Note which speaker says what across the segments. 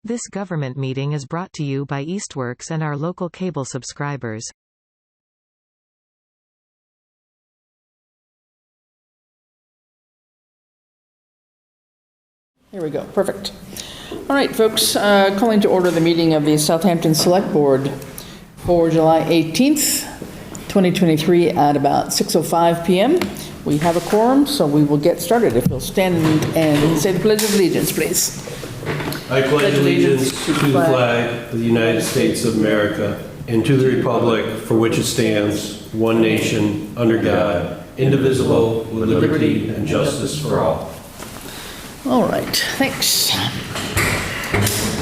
Speaker 1: This government meeting is brought to you by Eastworks and our local cable subscribers.
Speaker 2: Here we go. Perfect. All right, folks, calling to order the meeting of the Southampton Select Board for July 18th, 2023 at about 6:05 p.m. We have a quorum, so we will get started. If you'll stand and say the Pledge of Allegiance, please.
Speaker 3: I pledge allegiance to the flag of the United States of America and to the republic for which it stands, one nation, under God, indivisible, with liberty and justice for all.
Speaker 2: All right, thanks.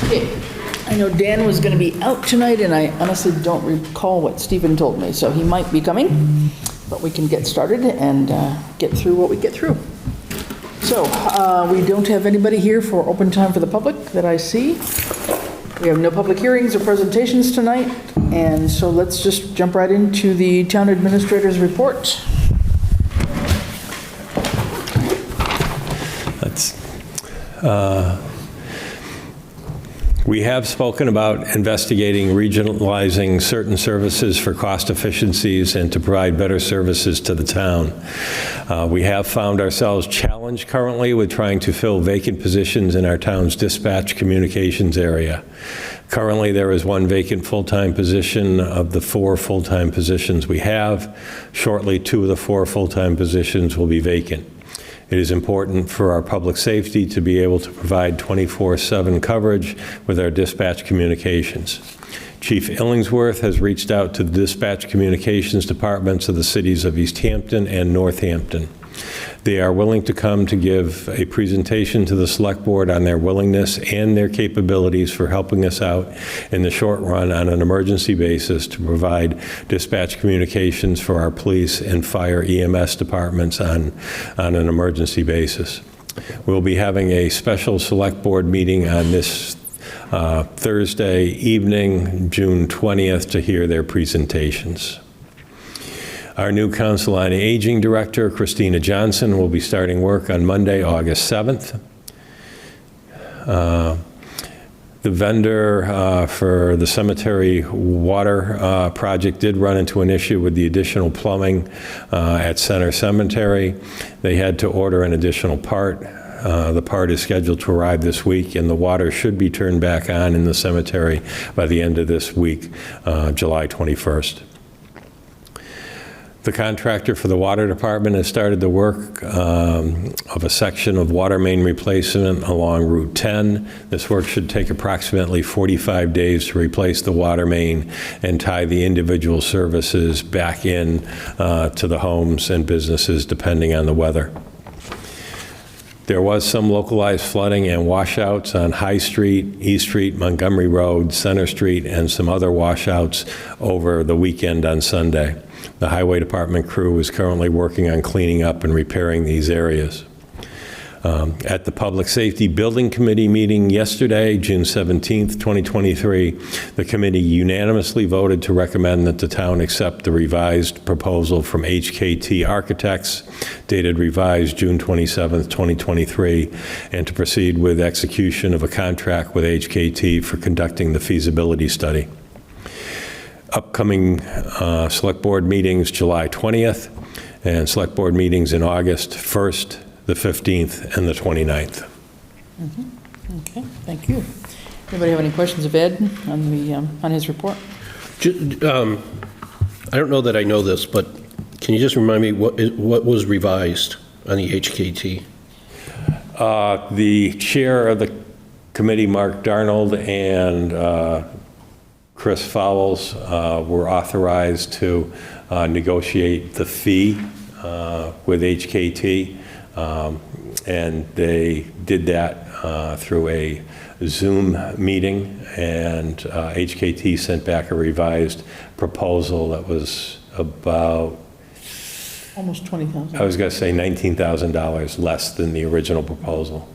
Speaker 2: Okay, I know Dan was going to be out tonight, and I honestly don't recall what Stephen told me, so he might be coming, but we can get started and get through what we get through. So, we don't have anybody here for open time for the public that I see. We have no public hearings or presentations tonight, and so let's just jump right into the town administrator's report.
Speaker 4: We have spoken about investigating regionalizing certain services for cost efficiencies and to provide better services to the town. We have found ourselves challenged currently with trying to fill vacant positions in our town's dispatch communications area. Currently, there is one vacant full-time position of the 4 full-time positions we have. Shortly, 2 of the 4 full-time positions will be vacant. It is important for our public safety to be able to provide 24/7 coverage with our dispatch communications. Chief Illingsworth has reached out to the dispatch communications departments of the cities of East Hampton and Northampton. They are willing to come to give a presentation to the Select Board on their willingness and their capabilities for helping us out in the short run on an emergency basis to provide dispatch communications for our police and fire EMS departments on an emergency basis. We'll be having a special Select Board meeting on this Thursday evening, June 20th, to hear their presentations. Our new Council on Aging Director, Christina Johnson, will be starting work on Monday, August 7th. The vendor for the cemetery water project did run into an issue with the additional plumbing at Center Cemetery. They had to order an additional part. The part is scheduled to arrive this week, and the water should be turned back on in the cemetery by the end of this week, July 21st. The contractor for the water department has started the work of a section of water main replacement along Route 10. This work should take approximately 45 days to replace the water main and tie the individual services back in to the homes and businesses depending on the weather. There was some localized flooding and washouts on High Street, East Street, Montgomery Road, Center Street, and some other washouts over the weekend on Sunday. The Highway Department crew is currently working on cleaning up and repairing these areas. At the Public Safety Building Committee meeting yesterday, June 17th, 2023, the committee unanimously voted to recommend that the town accept the revised proposal from HKT Architects, dated revised June 27th, 2023, and to proceed with execution of a contract with HKT for conducting the feasibility study. Upcoming Select Board meetings July 20th, and Select Board meetings in August 1st, the 15th, and the 29th.
Speaker 2: Okay, thank you. Anybody have any questions of Ed on his report?
Speaker 3: I don't know that I know this, but can you just remind me what was revised on the HKT?
Speaker 4: The chair of the committee, Mark Darnold, and Chris Fowles were authorized to negotiate the fee with HKT, and they did that through a Zoom meeting, and HKT sent back a revised proposal that was about
Speaker 2: Almost $20,000.
Speaker 4: I was going to say $19,000 less than the original proposal.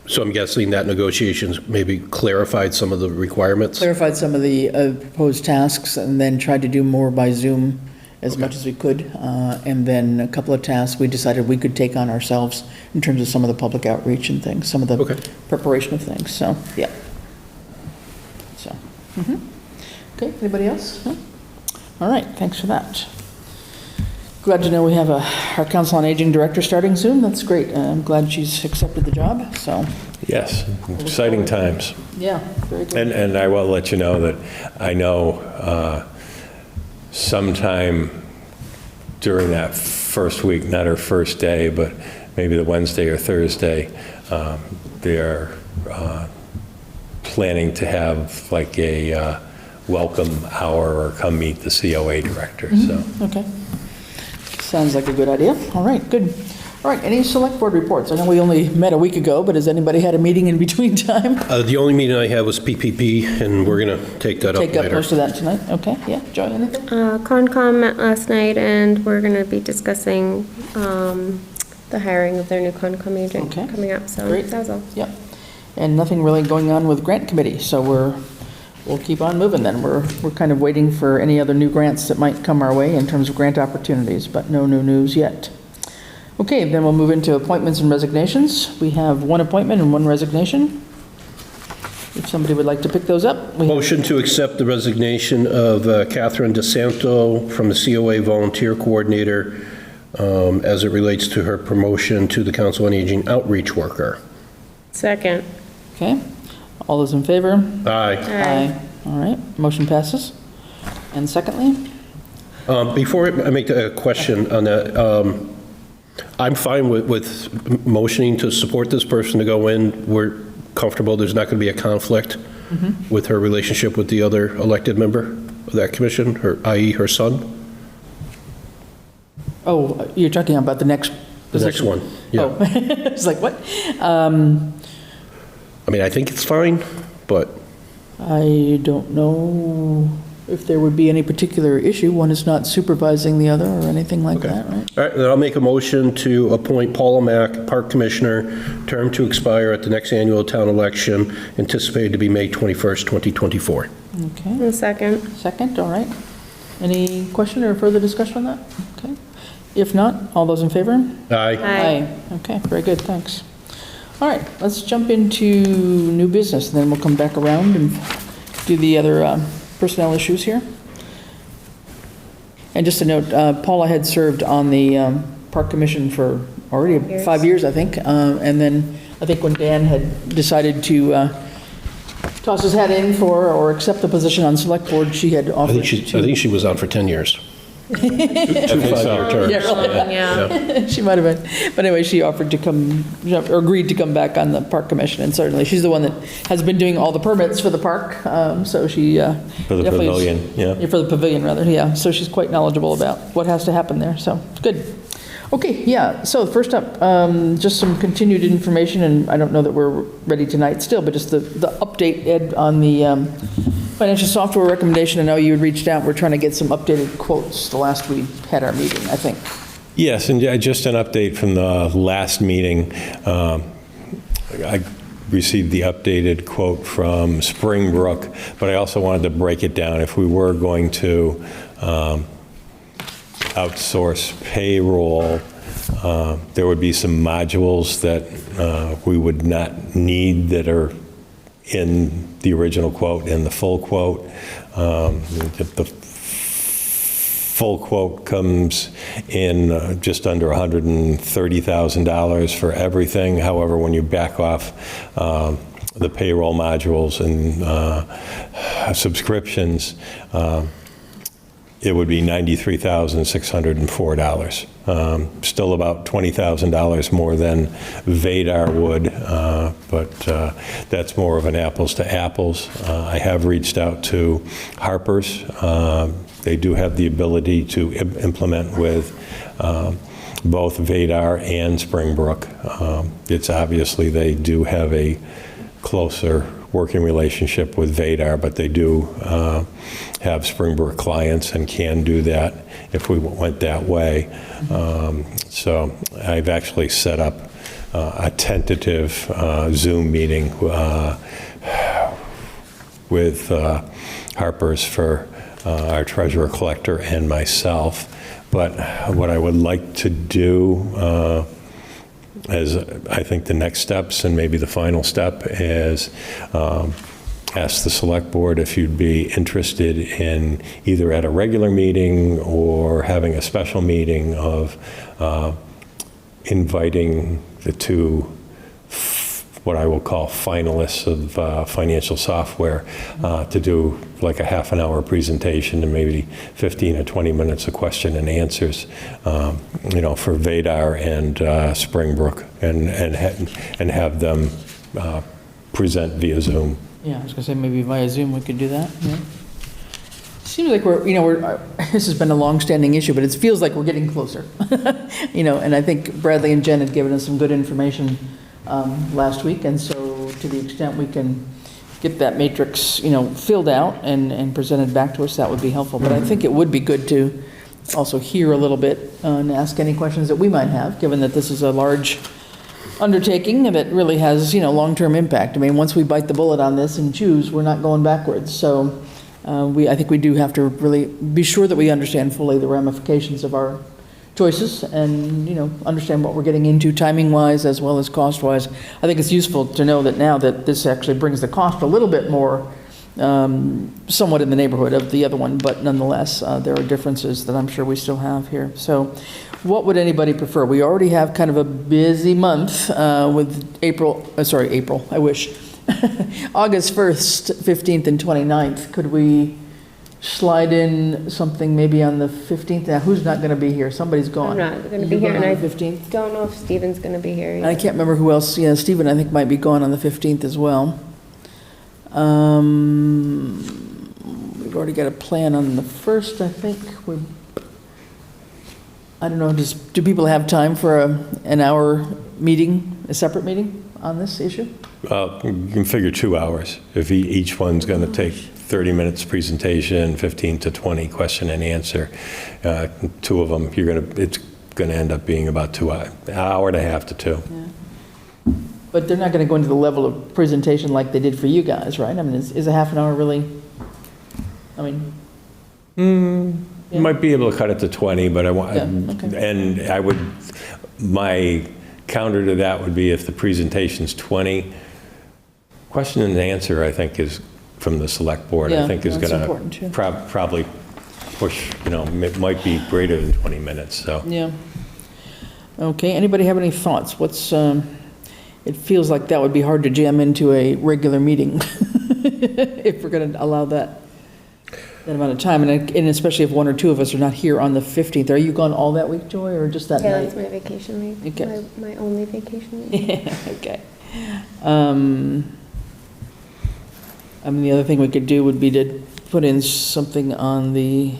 Speaker 3: So I'm guessing that negotiations maybe clarified some of the requirements?
Speaker 2: Clarified some of the proposed tasks, and then tried to do more by Zoom as much as we could. And then a couple of tasks we decided we could take on ourselves in terms of some of the public outreach and things, some of the preparation of things. So, yeah. So, okay, anybody else? No? All right, thanks for that. Glad to know we have our Council on Aging Director starting soon. That's great. I'm glad she's accepted the job, so,
Speaker 4: Yes, exciting times.
Speaker 2: yeah, very good.
Speaker 4: And I will let you know that I know sometime during that first week, not her first day, but maybe the Wednesday or Thursday, they're planning to have like a welcome hour or come meet the COA director, so.
Speaker 2: Okay. Sounds like a good idea. All right, good. All right, any select board reports? I know we only met a week ago, but has anybody had a meeting in between time?
Speaker 3: The only meeting I had was PPP, and we're going to take that up
Speaker 2: Take up
Speaker 3: later.
Speaker 2: most of that tonight? Okay, yeah. Joy, anything?
Speaker 5: Concom met last night, and we're going to be discussing the hiring of their new Concom agent
Speaker 2: Okay.
Speaker 5: coming up, so
Speaker 2: Great.
Speaker 5: that was all.
Speaker 2: Yep. And nothing really going on with grant committee, so we'll keep on moving then. We're kind of waiting for any other new grants that might come our way in terms of grant opportunities, but no new news yet. Okay, then we'll move into appointments and resignations. We have one appointment and one resignation. If somebody would like to pick those up. we have-
Speaker 3: Motion to accept the resignation of Catherine DeSanto from the COA Volunteer Coordinator as it relates to her promotion to the Council on Aging Outreach Worker.
Speaker 5: Second.
Speaker 2: Okay, all those in favor?
Speaker 3: Aye.
Speaker 5: Aye.
Speaker 2: All right, motion passes. And secondly?
Speaker 3: Before I make a question on that, I'm fine with motioning to support this person to go in. We're comfortable, there's not going to be a conflict with her relationship with the other elected member of that commission, i.e. her son?
Speaker 2: Oh, you're talking about the next
Speaker 3: The next
Speaker 2: position?
Speaker 3: one, yeah.
Speaker 2: Oh, I was like, what?
Speaker 3: I mean, I think it's fine, but
Speaker 2: I don't know if there would be any particular issue. One is not supervising the other or anything like
Speaker 3: Okay.
Speaker 2: that, right?
Speaker 3: all right, then I'll make a motion to appoint Paula Mack, Park Commissioner, term to expire at the next annual town election, anticipated to be May 21st, 2024.
Speaker 2: Okay,
Speaker 5: And second.
Speaker 2: second, all right. Any question or further discussion on that? Okay. If not, all those in favor?
Speaker 3: Aye.
Speaker 5: Aye.
Speaker 2: Okay, very good, thanks. All right, let's jump into new business, and then we'll come back around and do the other personnel issues here. And just a note, Paula had served on the Park Commission for already 5 years, I think. And then I think when Dan had decided to toss his hat in for or accept the position on Select Board, she had
Speaker 3: I
Speaker 2: offered
Speaker 3: think she was on for 10 years.
Speaker 4: I think so.
Speaker 3: 5-year terms.
Speaker 2: Yeah, really.
Speaker 5: Yeah.
Speaker 2: She might have been. But anyway, she offered to come, or agreed to come back on the Park Commission, and certainly, she's the one that has been doing all the permits for the park, so she
Speaker 4: For the
Speaker 2: definitely is-
Speaker 4: pavilion, yeah.
Speaker 2: For the pavilion, rather, yeah. So she's quite knowledgeable about what has to happen there, so, good. Okay, yeah, so first up, just some continued information, and I don't know that we're ready tonight still, but just the update, Ed, on the financial software recommendation. I know you had reached out, we're trying to get some updated quotes the last we had our meeting, I think.
Speaker 4: Yes, and just an update from the last meeting. I received the updated quote from Springbrook, but I also wanted to break it down. If we were going to outsource payroll, there would be some modules that we would not need that are in the original quote and the full quote. The full quote comes in just under $130,000 for everything. However, when you back off the payroll modules and subscriptions, it would be $93,604. Still about $20,000 more than Vadar would, but that's more of an apples to apples. I have reached out to Harper's. They do have the ability to implement with both Vadar and Springbrook. It's obviously they do have a closer working relationship with Vadar, but they do have Springbrook clients and can do that if we went that way. So I've actually set up a tentative Zoom meeting with Harper's for our treasurer collector and myself. But what I would like to do as I think the next steps and maybe the final step is ask the Select Board if you'd be interested in either at a regular meeting or having a special meeting of inviting the two what I will call finalists of financial software to do like a half an hour presentation and maybe 15 or 20 minutes of question and answers, for Vadar and Springbrook, and have them present via Zoom.
Speaker 2: Yeah, I was going to say maybe via Zoom we could do that. Yeah. Seems like we're this has been a long-standing issue, but it feels like we're getting closer. And I think Bradley and Jen had given us some good information last week, and so to the extent we can get that matrix, filled out and presented back to us, that would be helpful. But I think it would be good to also hear a little bit and ask any questions that we might have, given that this is a large undertaking that really has, long-term impact. I mean, once we bite the bullet on this and choose, we're not going backwards. So I think we do have to really be sure that we understand fully the ramifications of our choices and, understand what we're getting into timing-wise as well as cost-wise. I think it's useful to know that now that this actually brings the cost a little bit more, somewhat in the neighborhood of the other one, but nonetheless, there are differences that I'm sure we still have here. So what would anybody prefer? We already have kind of a busy month with April, I wish. August 1st, 15th, and 29th. Could we slide in something maybe on the 15th? Now, who's not going to be here? Somebody's gone.
Speaker 5: I'm not going to be here,
Speaker 2: On
Speaker 5: and I
Speaker 2: the 15th?
Speaker 5: don't know if Stephen's going to be here.
Speaker 2: I can't remember who else. Yeah, Stephen, I think, might be gone on the 15th as well. We've already got a plan on the 1st, I think. I don't know, do people have time for an hour meeting, a separate meeting on this issue?
Speaker 4: You can figure 2 hours. If each one's going to take 30 minutes presentation, 15 to 20 question and answer, two of them, it's going to end up being about an hour and a half to 2.
Speaker 2: Yeah. But they're not going to go into the level of presentation like they did for you guys, right? I mean, is a half an hour really,
Speaker 4: You might be able to cut it to 20, but
Speaker 2: okay.
Speaker 4: and my counter to that would be if the presentation's 20, question and answer, I think, is from the Select Board, I think is
Speaker 2: that's
Speaker 4: going
Speaker 2: important, too.
Speaker 4: to probably push, it might be greater than 20 minutes, so.
Speaker 2: Yeah. Okay, anybody have any thoughts? It feels like that would be hard to jam into a regular meeting if we're going to allow that amount of time, and especially if one or two of us are not here on the 15th. Are you gone all that week, Joy, or just that
Speaker 5: Yeah,
Speaker 2: night?
Speaker 5: that's my vacation week.
Speaker 2: Okay.
Speaker 5: My only vacation week.
Speaker 2: Yeah, okay. The other thing we could do would be to put in something on the,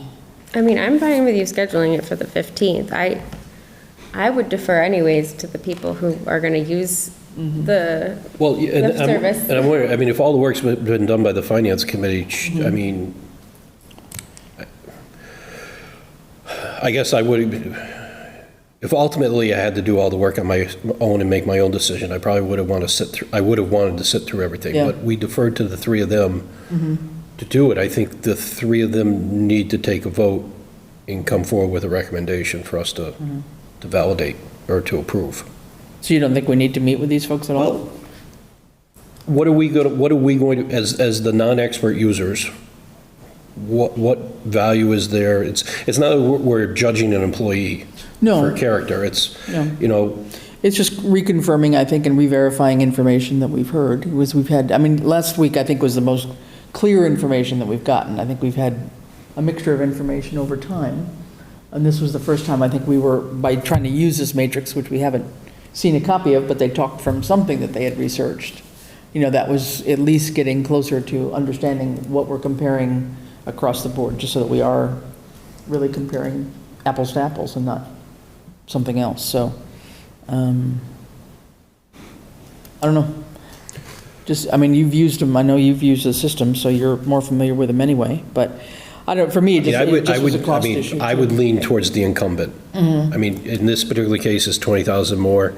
Speaker 5: I'm fine with you scheduling it for the 15th. I would defer anyways to the people who are going to use the lift service.
Speaker 3: And I'm wondering, if all the work's been done by the Finance Committee, I guess I would, if ultimately I had to do all the work on my own and make my own decision, I probably would have wanted to sit through everything.
Speaker 2: Yeah.
Speaker 3: But we deferred to the three of them to do it. I think the three of them need to take a vote and come forward with a recommendation for us to validate or to approve.
Speaker 2: so you don't think we need to meet with these folks at all?
Speaker 3: Well, what are we going to, as the non-expert users, what value is there? It's not that we're judging an employee
Speaker 2: No.
Speaker 3: for character. It's,
Speaker 2: No. It's just reconfirming, I think, and re-verifying information that we've heard. Last week, I think, was the most clear information that we've gotten. I think we've had a mixture of information over time. And this was the first time, I think, we were, by trying to use this matrix, which we haven't seen a copy of, but they talked from something that they had researched. That was at least getting closer to understanding what we're comparing across the board, just so that we are really comparing apples to apples and not something else. So, I don't know. You've used them. I know you've used the system, so you're more familiar with them anyway. But I don't. For me, it just was a cost issue.
Speaker 3: I would lean towards the incumbent. In this particular case, it's 20,000 more.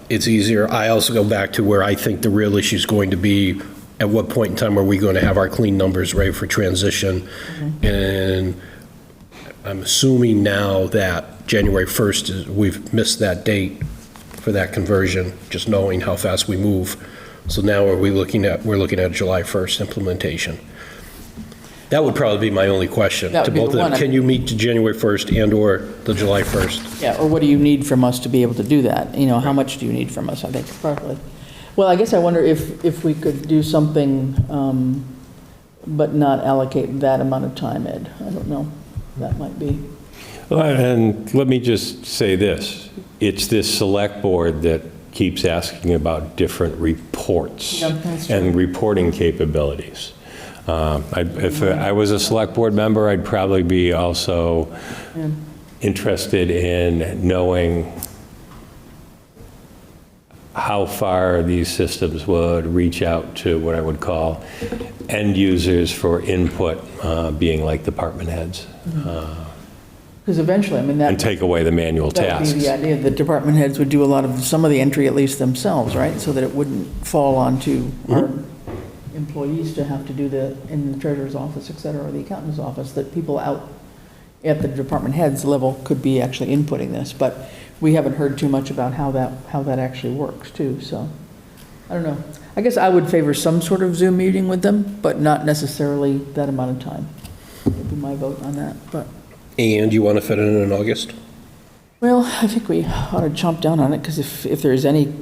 Speaker 3: It's easier. I also go back to where I think the real issue is going to be. At what point in time are we going to have our clean numbers ready for transition? And I'm assuming now that January 1st we've missed that date for that conversion, just knowing how fast we move. So now we're looking at July 1st implementation. That would probably be my only question
Speaker 2: That
Speaker 3: to
Speaker 2: would be
Speaker 3: both
Speaker 2: the
Speaker 3: of them.
Speaker 2: one.
Speaker 3: Can you meet to January 1st and/or the July 1st?
Speaker 2: Yeah, or what do you need from us to be able to do that? You know, how much do you need from us, I think, probably. Well, I guess I wonder if we could do something, but not allocate that amount of time, Ed. I don't know. That might be.
Speaker 4: Well, and let me just say this. It's this select board that keeps asking about different reports
Speaker 2: Yeah, that's true.
Speaker 4: and reporting capabilities. If I was a select board member, I'd probably be also interested in knowing how far these systems would reach out to what I would call end users for input, being like department heads,
Speaker 2: Because eventually, I mean, that.
Speaker 4: and take away the manual
Speaker 2: That would be
Speaker 4: tasks.
Speaker 2: the idea, that department heads would do a lot of, some of the entry at least themselves, right? So that it wouldn't fall onto our employees to have to do in the treasurer's office, et cetera, or the accountant's office, that people out at the department heads level could be actually inputting this. But we haven't heard too much about how that actually works too, so, I don't know. I guess I would favor some sort of Zoom meeting with them, but not necessarily that amount of time. Would be my vote on that, but.
Speaker 3: And you want to fit it in August?
Speaker 2: Well, I think we ought to chomp down on it, because if there's any,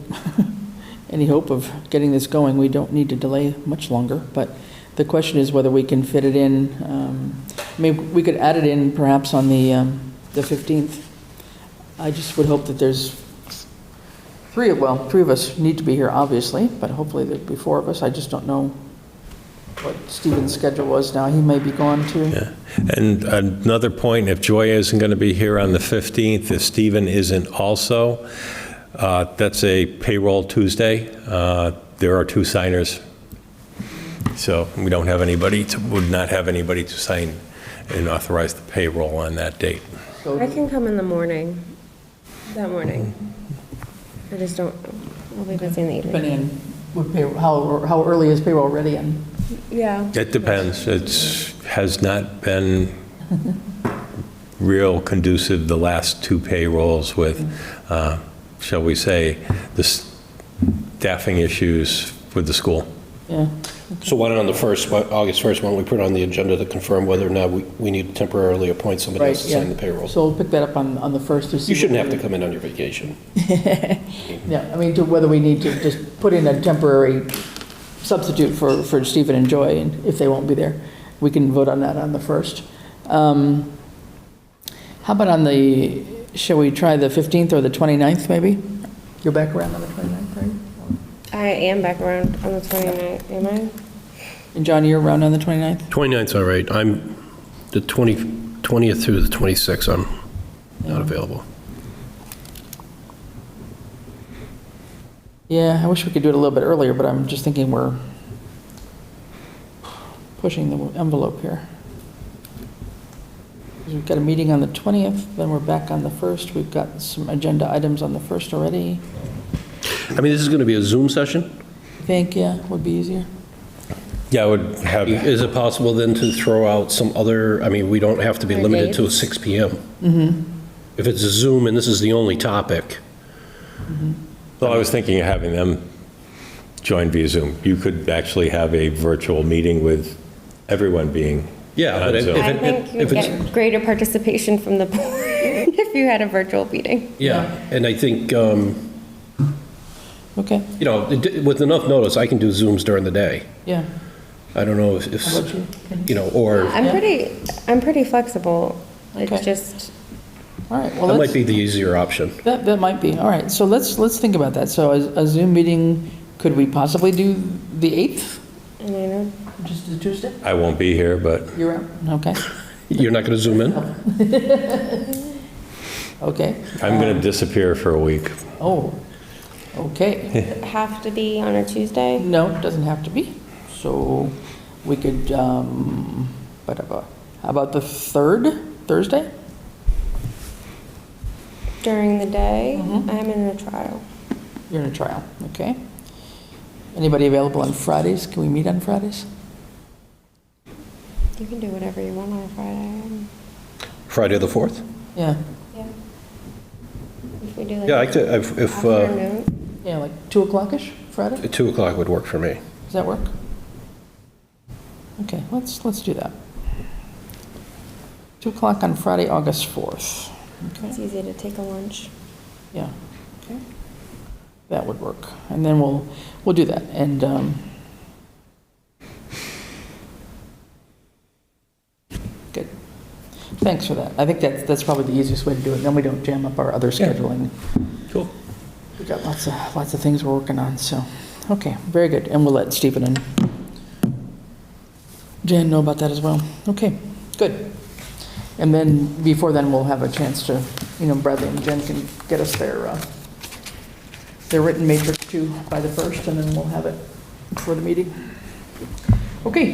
Speaker 2: any hope of getting this going, we don't need to delay much longer. But the question is whether we can fit it in. I mean, we could add it in perhaps on the 15th. I just would hope that there's three of us need to be here, obviously, but hopefully there'd be four of us. I just don't know what Stephen's schedule was now. He may be gone too.
Speaker 4: Yeah. And another point, if Joy isn't going to be here on the 15th, if Stephen isn't also, that's a payroll Tuesday. There are two signers. So we don't have anybody, would not have anybody to sign and authorize the payroll on that date.
Speaker 2: So
Speaker 5: I can come in the morning, that morning. I just don't, I'll be busy in the evening.
Speaker 2: depending on what how early is payroll ready and.
Speaker 5: Yeah.
Speaker 4: It depends. Has not been real conducive the last two payrolls with, shall we say, the staffing issues with the school.
Speaker 2: Yeah,
Speaker 3: So why not on the August 1st, why don't we put it on the agenda to confirm whether or not we need to temporarily appoint somebody
Speaker 2: right,
Speaker 3: else to sign the
Speaker 2: yeah.
Speaker 3: payroll?
Speaker 2: So we'll pick that up on the 1st. To see
Speaker 3: You shouldn't
Speaker 2: what
Speaker 3: have to
Speaker 2: we-
Speaker 3: come in on your vacation.
Speaker 2: Yeah, I mean, to whether we need to just put in a temporary substitute for Stephen and Joy, and if they won't be there, we can vote on that on the 1st. How about shall we try the 15th or the 29th, maybe? You're back around on the 29th, right?
Speaker 5: I am back around on the 29th, am I?
Speaker 2: And John, you're around on the 29th?
Speaker 3: 29th's all right. I'm the 20th through the 26th, I'm not available.
Speaker 2: Yeah, I wish we could do it a little bit earlier, but I'm just thinking we're pushing the envelope here. 'Cause we've got a meeting on the 20th, then we're back on the 1st. We've got some agenda items on the 1st already.
Speaker 3: I mean, this is going to be a Zoom session.
Speaker 2: I think, yeah, would be easier.
Speaker 4: Yeah, I would have,
Speaker 3: Is it possible then to throw out some other, I mean, we don't have to be
Speaker 5: Other
Speaker 3: limited to
Speaker 5: dates?
Speaker 3: 6 PM. If it's a Zoom and this is the only topic,
Speaker 4: well, I was thinking of having them join via Zoom. You could actually have a virtual meeting with everyone being
Speaker 3: yeah, but
Speaker 4: on Zoom.
Speaker 5: I think you'd
Speaker 3: if it's,
Speaker 5: get greater participation from the board if you had a virtual meeting.
Speaker 3: yeah, and I think,
Speaker 2: Okay,
Speaker 3: with enough notice, I can do Zooms during the day.
Speaker 2: yeah.
Speaker 3: I don't know if,
Speaker 2: How about you?
Speaker 3: or
Speaker 5: I'm pretty flexible.
Speaker 2: Okay.
Speaker 5: It's just,
Speaker 2: All right, well,
Speaker 3: that might
Speaker 2: let's,
Speaker 3: be the easier option.
Speaker 2: that might be. All right, so let's think about that. So a Zoom meeting, could we possibly do the 8th,
Speaker 5: and I know,
Speaker 2: which is the Tuesday?
Speaker 4: I won't be here, but
Speaker 2: You're out, okay,
Speaker 3: You're not going to Zoom in?
Speaker 2: okay.
Speaker 4: I'm going to disappear for a week.
Speaker 2: Oh, okay.
Speaker 5: have to be on a Tuesday?
Speaker 2: No, it doesn't have to be. So we could, how about the 3rd, Thursday?
Speaker 5: During the day,
Speaker 2: Mm-hmm.
Speaker 5: I'm in a trial.
Speaker 2: You're in a trial, okay. Anybody available on Fridays? Can we meet on Fridays?
Speaker 5: You can do whatever you want on a Friday.
Speaker 3: Friday the 4th?
Speaker 2: Yeah,
Speaker 5: Yeah. If we do like
Speaker 3: Yeah, I could, if,
Speaker 5: afternoon.
Speaker 2: yeah, like 2 o'clock-ish, Friday?
Speaker 3: 2 o'clock would work for me.
Speaker 2: Does that work? Okay, let's do that. 2 o'clock on Friday, August 4th.
Speaker 5: It's
Speaker 2: Okay,
Speaker 5: easy to take a lunch.
Speaker 2: yeah, okay. That would work. And then we'll do that. And, good. Thanks for that. I think that's probably the easiest way to do it. Then we don't jam up our other scheduling.
Speaker 3: Cool.
Speaker 2: We've got lots of things we're working on, so, okay, very good. And we'll let Stephen and Jan know about that as well. Okay, good. And then, before then, we'll have a chance to, Bradley and Jen can get us their written matrix too by the 1st, and then we'll have it for the meeting. Okay,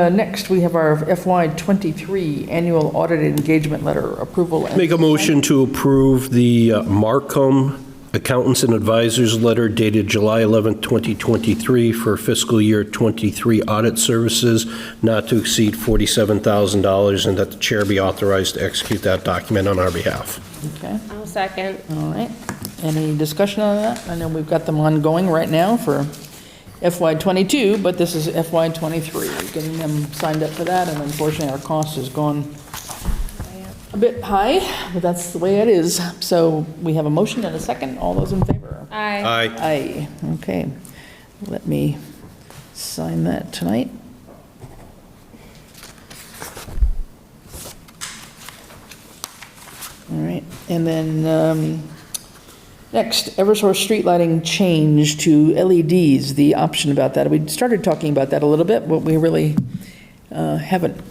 Speaker 2: next we have our FY23 Annual Audit Engagement Letter approval. And
Speaker 3: Make a motion to approve the Markham Accountants and Advisors Letter dated July 11th, 2023 for fiscal year 23 audit services not to exceed $47,000, and that the chair be auditized to execute that document on our behalf.
Speaker 2: Okay,
Speaker 5: I'll second.
Speaker 2: all right. Any discussion on that? I know we've got them ongoing right now for FY22, but this is FY23, getting them signed up for that, and unfortunately our cost has gone a bit high, but that's the way it is. So we have a motion and a second. All those in favor?
Speaker 5: Aye.
Speaker 3: Aye.
Speaker 2: Aye. Okay. Let me sign that tonight. All right. And then next, Eversource street lighting change to LEDs, the option about that. We started talking about that a little bit, but we really haven't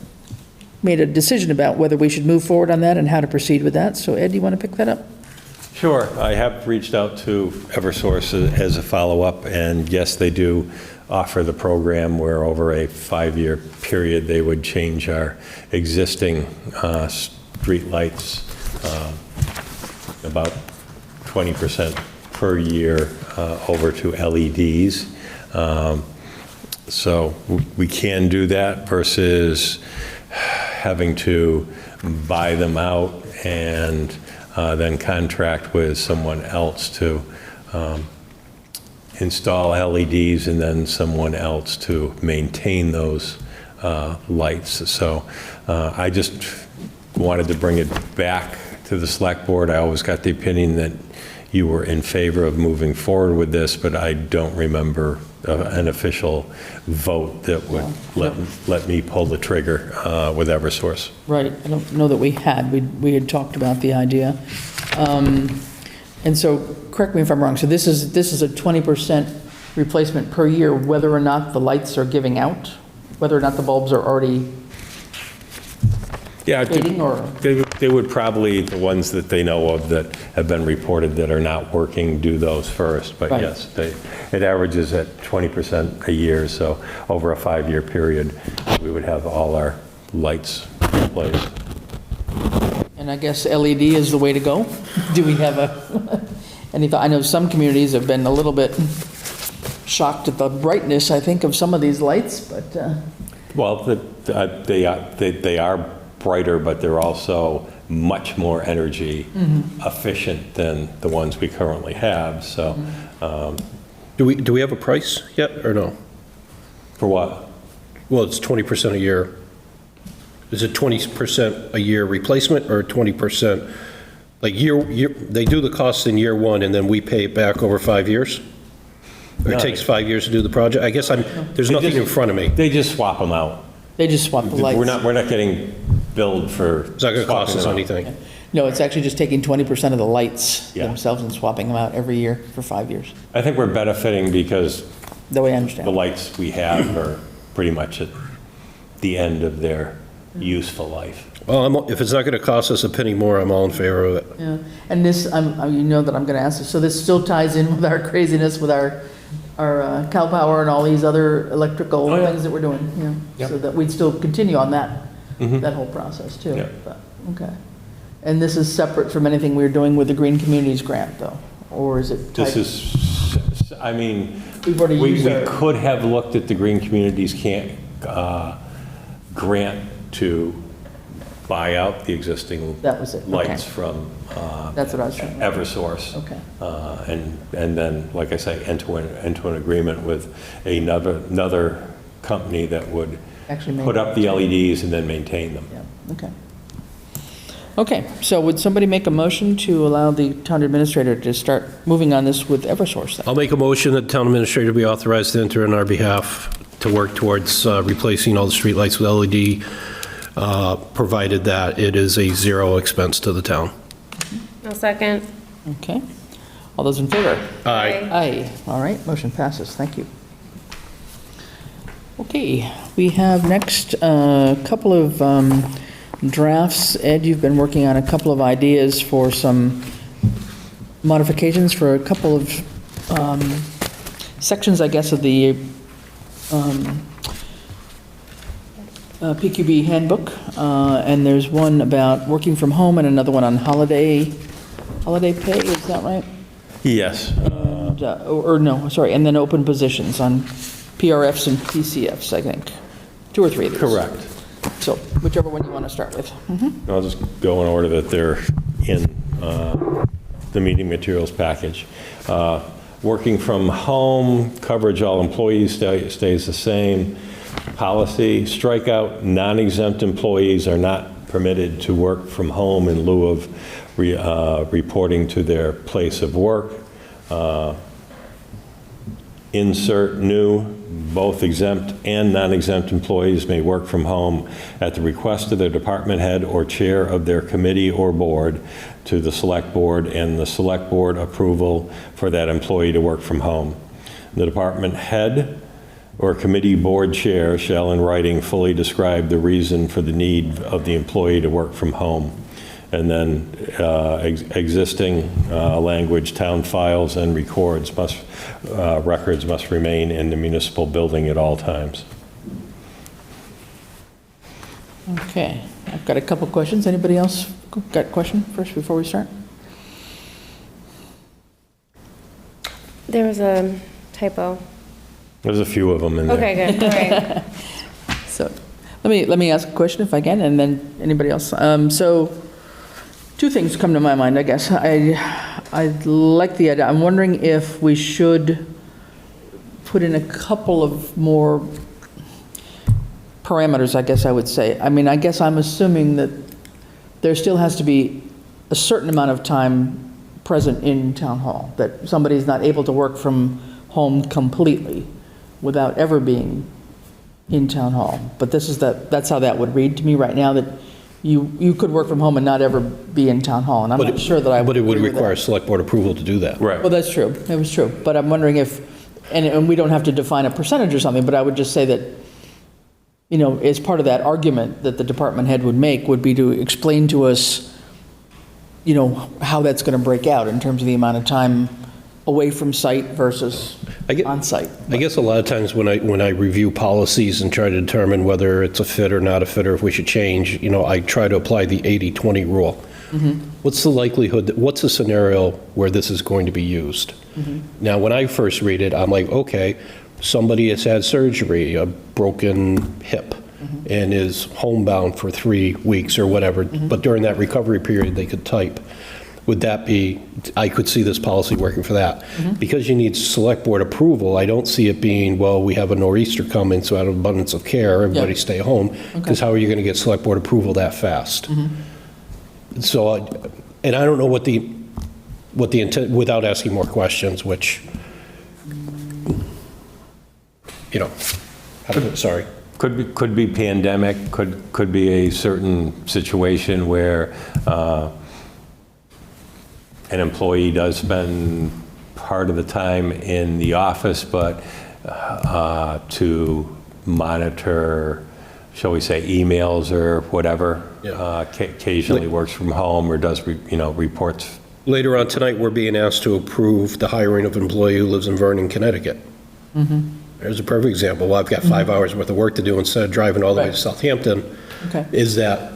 Speaker 2: made a decision about whether we should move forward on that and how to proceed with that. So Ed, do you want to pick that up?
Speaker 4: Sure. I have reached out to Eversource as a follow-up, and yes, they do offer the program where over a 5-year period, they would change our existing street lights about 20% per year over to LEDs. So we can do that versus having to buy them out and then contract with someone else to install LEDs and then someone else to maintain those lights. So I just wanted to bring it back to the select board. I always got the opinion that you were in favor of moving forward with this, but I don't remember an official vote that would let me pull the trigger with Eversource.
Speaker 2: Right, I don't know that we had. We had talked about the idea. And so, correct me if I'm wrong, so this is a 20% replacement per year, whether or not the lights are giving out, whether or not the bulbs are already fading, or?
Speaker 4: They would probably, the ones that they know of that have been reported that are not working, do those first. But
Speaker 2: Right.
Speaker 4: yes, it averages at 20% a year, so over a 5-year period, we would have all our lights replaced.
Speaker 2: And I guess LED is the way to go? Do we have I know some communities have been a little bit shocked at the brightness, I think, of some of these lights, but,
Speaker 4: Well, they are brighter, but they're also much more energy efficient than the ones we currently have, so.
Speaker 3: Do we have a price yet, or no?
Speaker 4: For what?
Speaker 3: Well, it's 20% a year. Is it 20% a year replacement, or 20%, like they do the costs in year one, and then we pay it back over 5 years? Or it takes 5 years to do the project? I guess there's nothing in front of me.
Speaker 4: They just swap them out.
Speaker 2: they just swap the lights.
Speaker 4: We're not getting billed for.
Speaker 3: It's not going to cost
Speaker 4: swapping
Speaker 3: us
Speaker 4: them out.
Speaker 3: anything.
Speaker 2: No, it's actually just taking 20% of the lights
Speaker 4: Yeah.
Speaker 2: themselves and swapping them out every year for 5 years,
Speaker 4: I think we're benefiting because
Speaker 2: the way I
Speaker 4: the
Speaker 2: understand it.
Speaker 4: lights we have are pretty much at the end of their useful life.
Speaker 3: Well, if it's not going to cost us a penny more, I'm all in favor of it.
Speaker 2: Yeah, and this, you know that I'm going to ask this, so this still ties in with our craziness with our Cal Power and all these other electrical
Speaker 4: Oh, yeah.
Speaker 2: things that we're doing, you know,
Speaker 4: Yep.
Speaker 2: so that we'd still continue on that whole process too.
Speaker 4: Yeah.
Speaker 2: But, okay. And this is separate from anything we're doing with the Green Communities Grant, though? Or is it tied?
Speaker 4: This is, I mean,
Speaker 2: We've already
Speaker 4: we
Speaker 2: used our.
Speaker 4: could have looked at the Green Communities grant to buy out the existing
Speaker 2: That was it, okay.
Speaker 4: lights from
Speaker 2: That's what I was trying to...
Speaker 4: Eversource.
Speaker 2: Okay.
Speaker 4: And then, like I say, into an agreement with another company that would
Speaker 2: Actually
Speaker 4: put up the LEDs and then maintain them.
Speaker 2: Yeah, okay. Okay, so would somebody make a motion to allow the town administrator to start moving on this with Eversource then?
Speaker 3: I'll make a motion that the town administrator be authorized to enter on our behalf to work towards replacing all the streetlights with LED, provided that it is a zero expense to the town.
Speaker 5: I'll second.
Speaker 2: Okay. All those in favor?
Speaker 3: Aye.
Speaker 2: Aye. All right, motion passes. Thank you. Okay, we have next a couple of drafts. Ed, you've been working on a couple of ideas for some modifications for a couple of sections, I guess, of the PQB handbook. And there's one about working from home and another one on holiday pay, is that right?
Speaker 4: Yes.
Speaker 2: And, or no, sorry, and then open positions on PRFs and PCFs, I think. 2 or 3 of these.
Speaker 4: Correct.
Speaker 2: So whichever one you want to start with.
Speaker 4: I'll just go in order that they're in the meeting materials package. Working from home, coverage all employees stays the same. Policy, strikeout, non-exempt employees are not permitted to work from home in lieu of reporting to their place of work. Insert new, both exempt and non-exempt employees may work from home at the request of their department head or chair of their committee or board to the select board, and the select board approval for that employee to work from home. The department head or committee board chair shall in writing fully describe the reason for the need of the employee to work from home. And then existing language, town files and records must remain in the municipal building at all times.
Speaker 2: Okay, I've got a couple questions. Anybody else got a question first before we start?
Speaker 5: There was a typo.
Speaker 4: There's a few of them in there.
Speaker 5: Okay, good, all right.
Speaker 2: So let me ask a question if I can, and then anybody else. So 2 things come to my mind, I guess. I like the idea. I'm wondering if we should put in a couple of more parameters, I guess I would say. I mean, I guess I'm assuming that there still has to be a certain amount of time present in town hall, that somebody's not able to work from home completely without ever being in town hall. But that's how that would read to me right now, that you could work from home and not ever be in town hall, and I'm not sure that I would
Speaker 3: But it would
Speaker 2: agree with that.
Speaker 3: require select board approval to do that.
Speaker 4: Right.
Speaker 2: Well, that's true, it was true, but I'm wondering if, and we don't have to define a percentage or something, but I would just say that, you know, as part of that argument that the department head would make, would be to explain to us, you know, how that's going to break out in terms of the amount of time away from site versus on site.
Speaker 3: I guess a lot of times when I review policies and try to determine whether it's a fit or not a fit, or if we should change, you know, I try to apply the 80-20 rule. What's the likelihood, what's the scenario where this is going to be used? Now, when I first read it, I'm like, okay, somebody has had surgery, a broken hip, and is homebound for 3 weeks or whatever, but during that recovery period, they could type. Would that be, I could see this policy working for that. Because you need select board approval, I don't see it being, well, we have a nor'easter coming, so out of abundance of care, everybody stay home, because how are you going to get select board approval that fast? So, and I don't know what the intent, without asking more questions, which, you know, sorry.
Speaker 4: Could be pandemic, could be a certain situation where an employee does spend part of the time in the office, but to monitor, shall we say, emails or whatever, occasionally works from home or does, reports.
Speaker 3: Later on tonight, we're being asked to approve the hiring of an employee who lives in Vernon, Connecticut. There's a perfect example. Well, I've got 5 hours worth of work to do instead of driving all the way to Southampton.
Speaker 2: Okay.
Speaker 3: Is that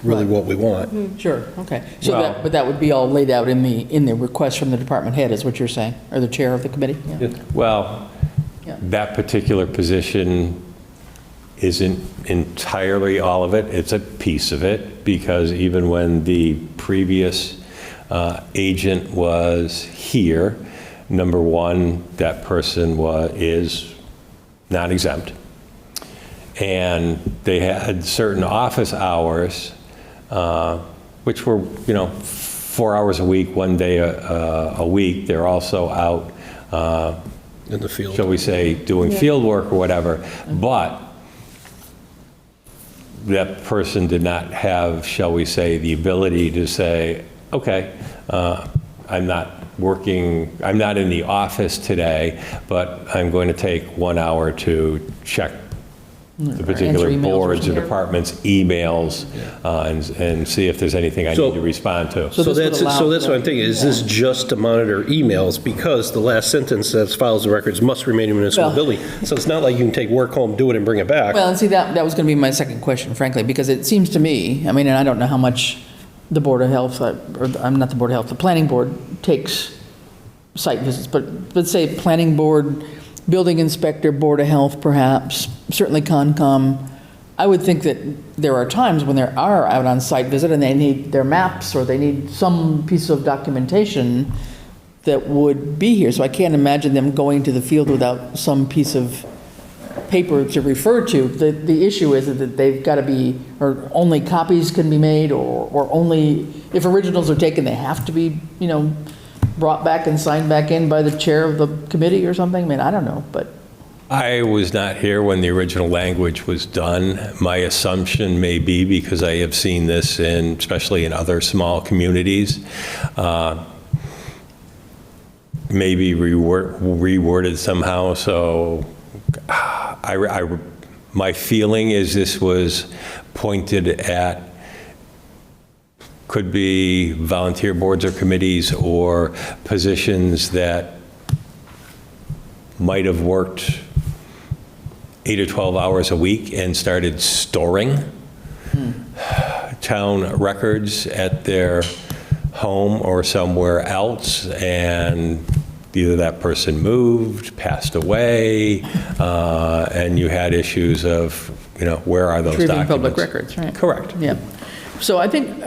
Speaker 3: really what we want?
Speaker 2: Sure, okay. So but that would be all laid out in the request from the department head, is what you're saying, or the chair of the committee? Yeah.
Speaker 4: Well,
Speaker 2: Yeah.
Speaker 4: that particular position isn't entirely all of it. It's a piece of it, because even when the previous agent was here, number one, that person is not exempt. And they had certain office hours, which were, 4 hours a week, 1 day a week. They're also out,
Speaker 3: In the field.
Speaker 4: shall we say, doing field work or whatever. But that person did not have, shall we say, the ability to say, okay, I'm not in the office today, but I'm going to take 1 hour to check the particular
Speaker 2: answer emails or
Speaker 4: boards or
Speaker 2: something.
Speaker 4: departments' emails and see if there's anything I
Speaker 3: So-
Speaker 4: need to respond to.
Speaker 2: So
Speaker 3: So
Speaker 2: this would
Speaker 3: that's,
Speaker 2: allow
Speaker 3: so that's
Speaker 2: for
Speaker 3: what I'm
Speaker 2: that.
Speaker 3: thinking, is this just to monitor emails? Because the last sentence says files and records must remain in municipal
Speaker 2: Well-
Speaker 3: building. So it's not like you can take work home, do it, and bring it back.
Speaker 2: Well, and see, that was going to be my second question, frankly, because it seems to me, I mean, and I don't know how much the Board of Health, or I'm not the Board of Health, the Planning Board takes site visits, but let's say Planning Board, Building Inspector, Board of Health perhaps, certainly Concom. I would think that there are times when they are out on site visit and they need their maps or they need some piece of documentation that would be here. So I can't imagine them going to the field without some piece of paper to refer to. The issue is that they've got to be, or only copies can be made, or only, if originals are taken, they have to be, brought back and signed back in by the chair of the committee or something. I mean, I don't know, but,
Speaker 4: I was not here when the original language was done. My assumption may be, because I have seen this especially in other small communities, maybe reworded somehow. So my feeling is this was pointed at, could be volunteer boards or committees or positions that might have worked 8 or 12 hours a week and started storing town records at their home or somewhere else, and either that person moved, passed away, and you had issues of, where are those
Speaker 2: retrieving
Speaker 4: documents?
Speaker 2: public records, right?
Speaker 4: Correct.
Speaker 2: Yeah. So I think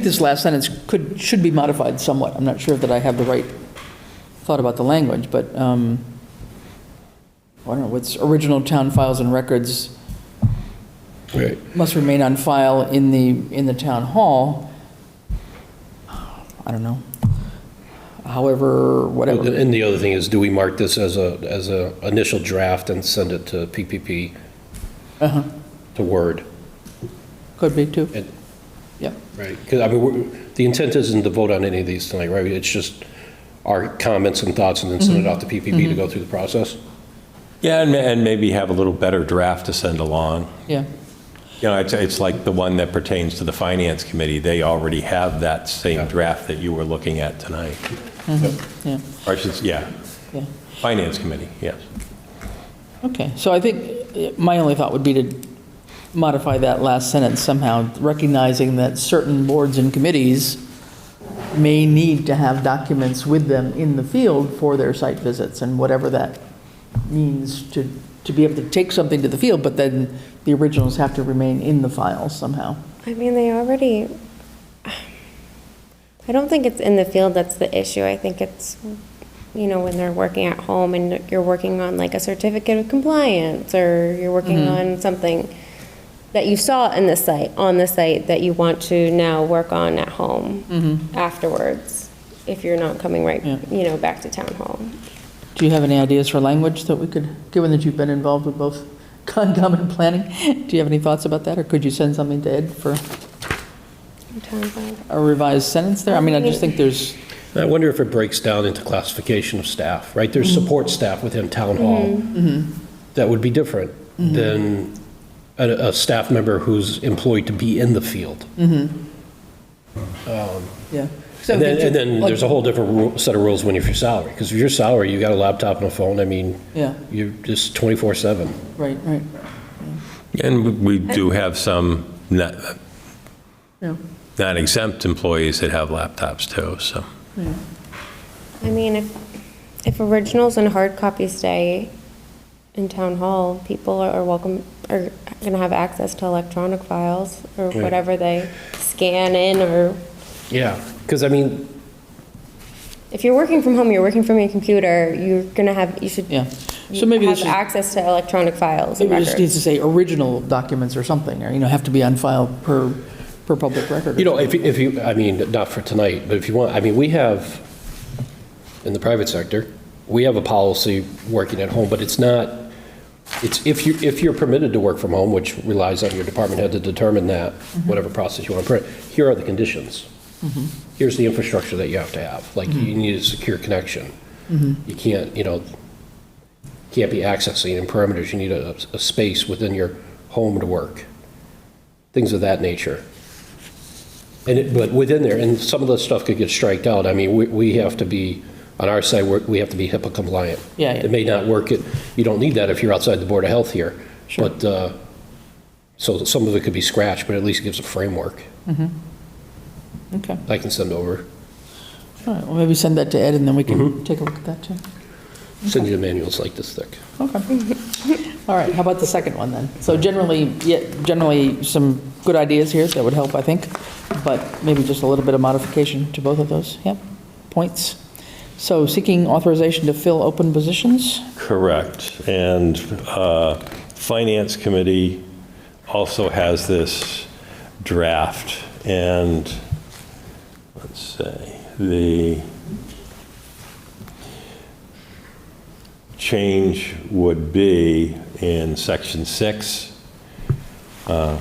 Speaker 2: this last sentence should be modified somewhat. I'm not sure that I have the right thought about the language, but, I don't know, what's original town files and records
Speaker 3: Right.
Speaker 2: must remain on file in the town hall. I don't know. However, whatever.
Speaker 3: And the other thing is, do we mark this as a initial draft and send it to PPP, to Word?
Speaker 2: Could be too.
Speaker 3: And-
Speaker 2: Yeah.
Speaker 3: Right, because, the intent isn't to vote on any of these tonight, right? It's just our comments and thoughts, and then send it off to PPP to go through the process?
Speaker 4: Yeah, and maybe have a little better draft to send along.
Speaker 2: Yeah.
Speaker 4: It's like the one that pertains to the Finance Committee. They already have that same draft that you were looking at tonight.
Speaker 2: Yeah.
Speaker 4: Or I should, yeah,
Speaker 2: Yeah.
Speaker 4: Finance Committee, yes.
Speaker 2: Okay, so I think my only thought would be to modify that last sentence somehow, recognizing that certain boards and committees may need to have documents with them in the field for their site visits, and whatever that means to be able to take something to the field, but then the originals have to remain in the files somehow.
Speaker 5: I mean, they already, I don't think it's in the field that's the issue. I think it's, when they're working at home and you're working on like a certificate of compliance, or you're working on something that you saw on the site that you want to now work on at home afterwards, if you're not coming right, back to town hall.
Speaker 2: Do you have any ideas for language that we could, given that you've been involved with both Concom and planning, do you have any thoughts about that, or could you send something to Ed for
Speaker 5: Town hall.
Speaker 2: a revised sentence there? I mean, I just think there's,
Speaker 3: I wonder if it breaks down into classification of staff, right? There's support staff within town hall that would be different than a staff member who's employed to be in the field.
Speaker 2: yeah.
Speaker 3: And then there's a whole different set of rules when you're for salary, because if you're salary, you got a laptop and a phone,
Speaker 2: Yeah,
Speaker 3: you're just 24/7.
Speaker 2: right, right,
Speaker 4: And we do have some
Speaker 2: yeah.
Speaker 4: non-exempt employees that have laptops too, so.
Speaker 5: I mean, if originals and hard copies stay in town hall, people are welcome are gonna have access to electronic files or whatever they scan in, or
Speaker 3: Yeah, because I mean,
Speaker 5: if you're working from home, you're working from your computer, you should
Speaker 2: Yeah. So maybe
Speaker 5: have
Speaker 2: this is,
Speaker 5: access to electronic files and
Speaker 2: maybe it just needs
Speaker 5: records.
Speaker 2: to say original documents or something, or, have to be on file per public record.
Speaker 3: if you, I mean, not for tonight, but if you want, I mean, we have, in the private sector, we have a policy working at home, but it's not, it's if you're permitted to work from home, which relies on your department head to determine that, whatever process you want to put, here are the conditions. Here's the infrastructure that you have to have. Like, you need a secure connection. You can't, can't be accessing in perimeters. You need a space within your home to work. Things of that nature. But within there, and some of the stuff could get striked out. I mean, we have to be, on our side, we have to be HIPAA compliant.
Speaker 2: Yeah.
Speaker 3: It may not work, you don't need that if you're outside the Board of Health here.
Speaker 2: Sure.
Speaker 3: But, so some of it could be scratched, but at least it gives a framework.
Speaker 2: Okay.
Speaker 3: I can send over,
Speaker 2: All right, well, maybe send that to Ed, and then we can take a look at that, too.
Speaker 3: send you the manuals like this thick.
Speaker 2: Okay. All right, how about the second one, then? So generally some good ideas here that would help, I think, but maybe just a little bit of modification to both of those, yep, points. So seeking authorization to fill open positions?
Speaker 4: Correct. And Finance Committee also has this draft, and let's say the change would be in Section 6, the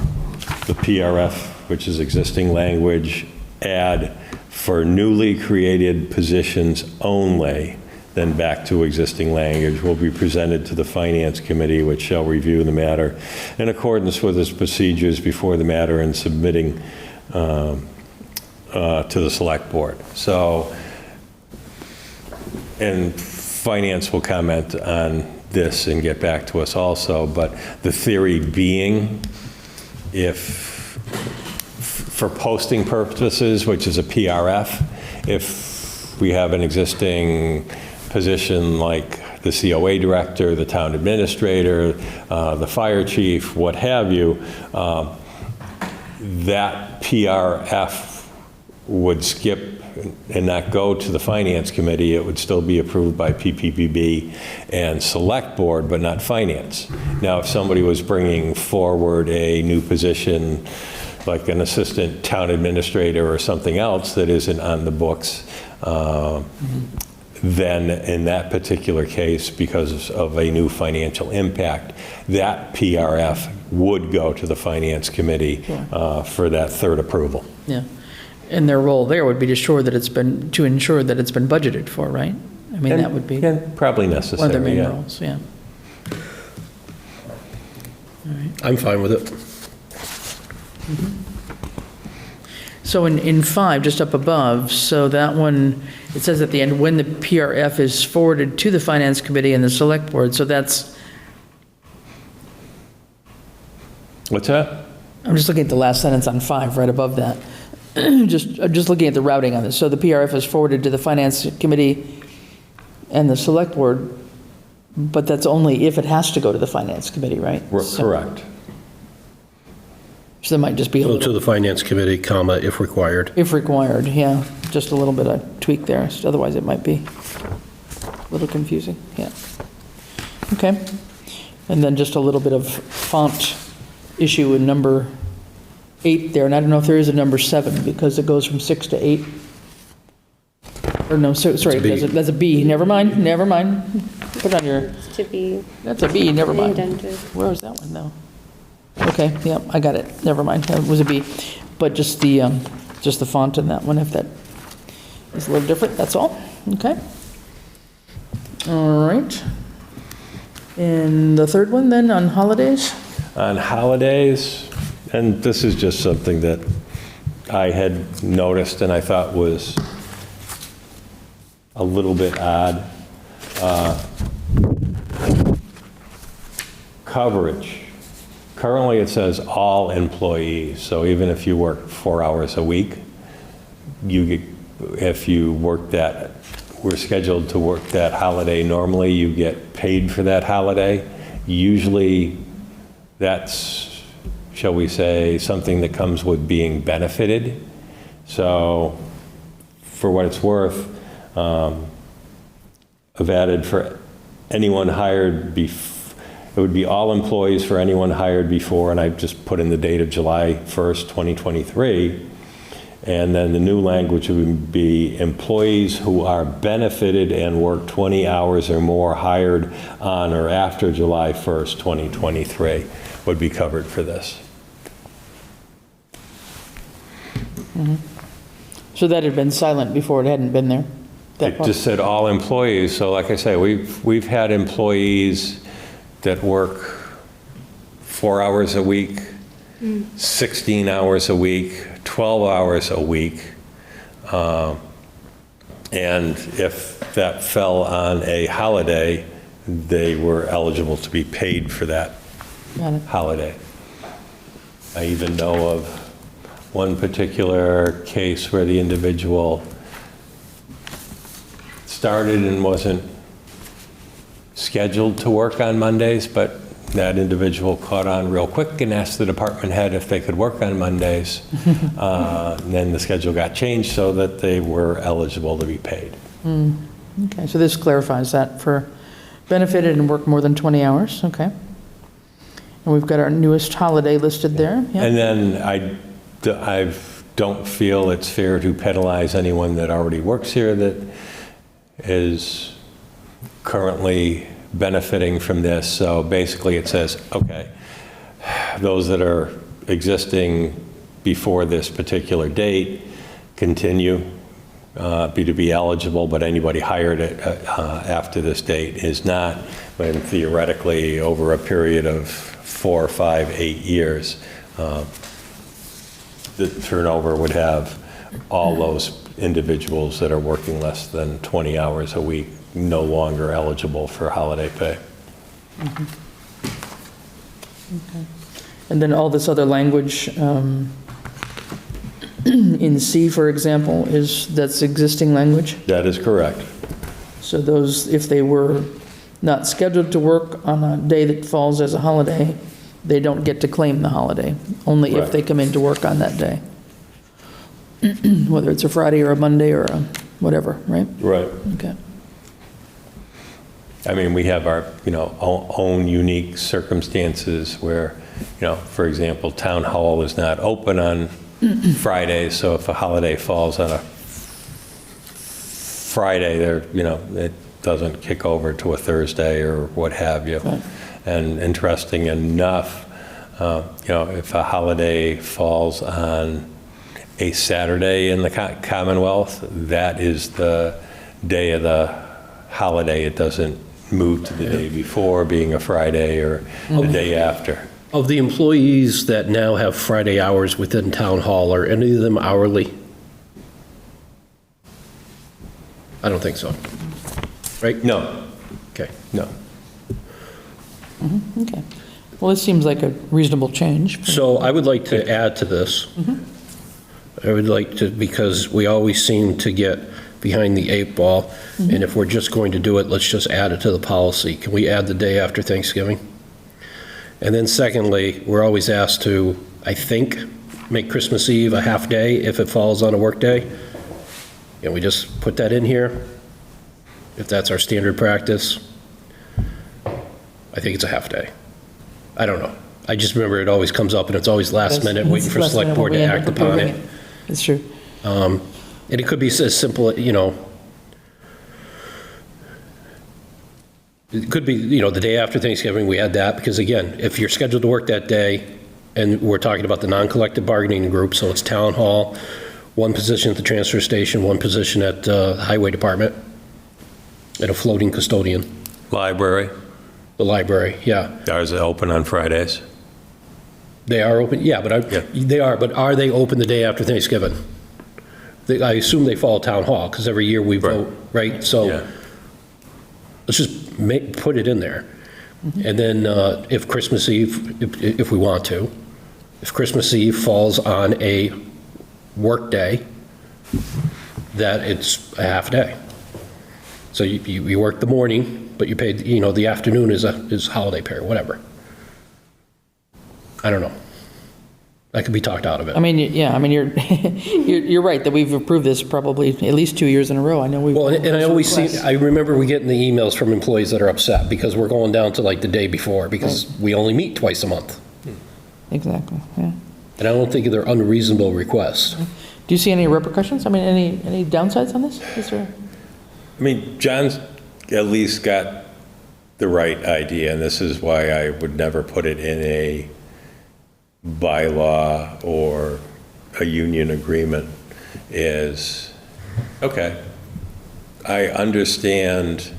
Speaker 4: PRF, which is existing language, add for newly created positions only, then back to existing language, will be presented to the Finance Committee, which shall review the matter in accordance with its procedures before the matter and submitting to the Select Board. So, and Finance will comment on this and get back to us also, but the theory being, if for posting purposes, which is a PRF, if we have an existing position like the COA director, the town administrator, the fire chief, what have you, that PRF would skip and not go to the Finance Committee. It would still be approved by PPPB and Select Board, but not Finance. Now, if somebody was bringing forward a new position, like an assistant town administrator or something else that isn't on the books, then in that particular case, because of a new financial impact, that PRF would go to the Finance Committee for that third approval.
Speaker 2: Yeah. And their role there would be to ensure that it's been budgeted for, right? I mean, that would be
Speaker 4: Yeah, probably
Speaker 2: one
Speaker 4: necessary,
Speaker 2: of their main
Speaker 4: yeah.
Speaker 2: roles, yeah.
Speaker 3: I'm fine with it.
Speaker 2: So in 5, just up above, so that one, it says at the end, when the PRF is forwarded to the Finance Committee and the Select Board, so that's,
Speaker 4: What's that?
Speaker 2: I'm just looking at the last sentence on 5, right above that. Just looking at the routing on this. So the PRF is forwarded to the Finance Committee and the Select Board, but that's only if it has to go to the Finance Committee, right? So-
Speaker 4: Correct.
Speaker 2: So there might just be a
Speaker 3: So
Speaker 2: little,
Speaker 3: to the Finance Committee, comma, if required.
Speaker 2: if required, yeah, just a little bit of tweak there. Otherwise, it might be a little confusing, yeah. Okay. And then just a little bit of font issue in number 8 there, and I don't know if there is a number 7, because it goes from 6 to 8. Or no, sorry,
Speaker 3: B.
Speaker 2: that's a B, never mind. Put on your,
Speaker 5: To be
Speaker 2: that's a B, never mind.
Speaker 5: indented.
Speaker 2: Where was that one, though? Okay, yeah, I got it, never mind, it was a B. But just the font in that one, if that is a little different, that's all, okay? All right. And the third one, then, on holidays?
Speaker 4: On holidays, and this is just something that I had noticed and I thought was a little bit odd. Coverage. Currently, it says all employees, so even if you work 4 hours a week, if you work that, we're scheduled to work that holiday normally, you get paid for that holiday. Usually, that's, shall we say, something that comes with being benefited. So for what it's worth, I've added for anyone hired it would be all employees for anyone hired before, and I've just put in the date of July 1st, 2023. And then the new language would be employees who are benefited and work 20 hours or more hired on or after July 1st, 2023 would be covered for this.
Speaker 2: So that had been silent before, it hadn't been there? That
Speaker 4: It
Speaker 2: part?
Speaker 4: just said all employees, so like I say, we've had employees that work 4 hours a week, 16 hours a week, 12 hours a week, and if that fell on a holiday, they were eligible to be paid for that
Speaker 2: Got it.
Speaker 4: holiday. I even know of one particular case where the individual started and wasn't scheduled to work on Mondays, but that individual caught on real quick and asked the department head if they could work on Mondays. And then the schedule got changed so that they were eligible to be paid.
Speaker 2: Okay, so this clarifies that for benefited and work more than 20 hours, okay. And we've got our newest holiday listed there, yeah.
Speaker 4: And then I don't feel it's fair to penalize anyone that already works here that is currently benefiting from this. So basically it says, okay, those that are existing before this particular date continue to be eligible, but anybody hired after this date is not, when theoretically over a period of 4, 5, 8 years, the turnover would have all those individuals that are working less than 20 hours a week no longer eligible for holiday pay.
Speaker 2: And then all this other language in C, for example, that's existing language?
Speaker 4: That is correct.
Speaker 2: So those, if they were not scheduled to work on a day that falls as a holiday, they don't get to claim the holiday, only if
Speaker 4: Right.
Speaker 2: they come in to work on that day. Whether it's a Friday or a Monday or a whatever, right?
Speaker 4: Right.
Speaker 2: Okay.
Speaker 4: I mean, we have our, own unique circumstances where, for example, town hall is not open on Fridays, so if a holiday falls on a Friday, it doesn't kick over to a Thursday or what have you.
Speaker 2: Right.
Speaker 4: And interesting enough, if a holiday falls on a Saturday in the Commonwealth, that is the day of the holiday. It doesn't move to the day before, being a Friday, or the day after.
Speaker 3: Of the employees that now have Friday hours within Town Hall, are any of them hourly? I don't think so. Right?
Speaker 4: No,
Speaker 3: Okay.
Speaker 4: no.
Speaker 2: Okay. Well, this seems like a reasonable change.
Speaker 3: So I would like to add to this. I would like to, because we always seem to get behind the 8 ball, and if we're just going to do it, let's just add it to the policy. Can we add the day after Thanksgiving? And then secondly, we're always asked to, I think, make Christmas Eve a half day if it falls on a work day. Can we just put that in here? If that's our standard practice? I think it's a half day. I don't know. I just remember it always comes up and it's always last minute, waiting for
Speaker 2: Last
Speaker 3: select
Speaker 2: minute
Speaker 3: board
Speaker 2: when
Speaker 3: to
Speaker 2: we end
Speaker 3: act
Speaker 2: up
Speaker 3: upon
Speaker 2: approving
Speaker 3: it.
Speaker 2: It's true.
Speaker 3: And it could be as simple, it could be, the day after Thanksgiving, we add that, because again, if you're scheduled to work that day, and we're talking about the non-collective bargaining group, so it's town hall, one position at the transfer station, one position at the highway department, and a floating custodian,
Speaker 4: Library,
Speaker 3: the library, yeah.
Speaker 4: ours is open on Fridays.
Speaker 3: They are open, yeah, but
Speaker 4: Yeah.
Speaker 3: they are, but are they open the day after Thanksgiving? I assume they fall town hall, because every year we
Speaker 4: Right.
Speaker 3: vote, right? So
Speaker 4: Yeah.
Speaker 3: let's just put it in there. And then if Christmas Eve, if we want to, if Christmas Eve falls on a work day, that it's a half day. So you work the morning, but you paid, the afternoon is holiday pay or whatever.
Speaker 6: I don't know. I could be talked out of it.
Speaker 2: I mean, yeah, I mean, you're right, that we've approved this probably at least 2 years in a row. I know we've.
Speaker 6: Well, and I always see, I remember we getting the emails from employees that are upset because we're going down to like the day before because we only meet twice a month.
Speaker 2: Exactly, yeah.
Speaker 6: And I don't think they're unreasonable requests.
Speaker 2: Do you see any repercussions? I mean, any downsides on this? Is there?
Speaker 4: I mean, John's at least got the right idea, and this is why I would never put it in a bylaw or a union agreement, is, okay, I understand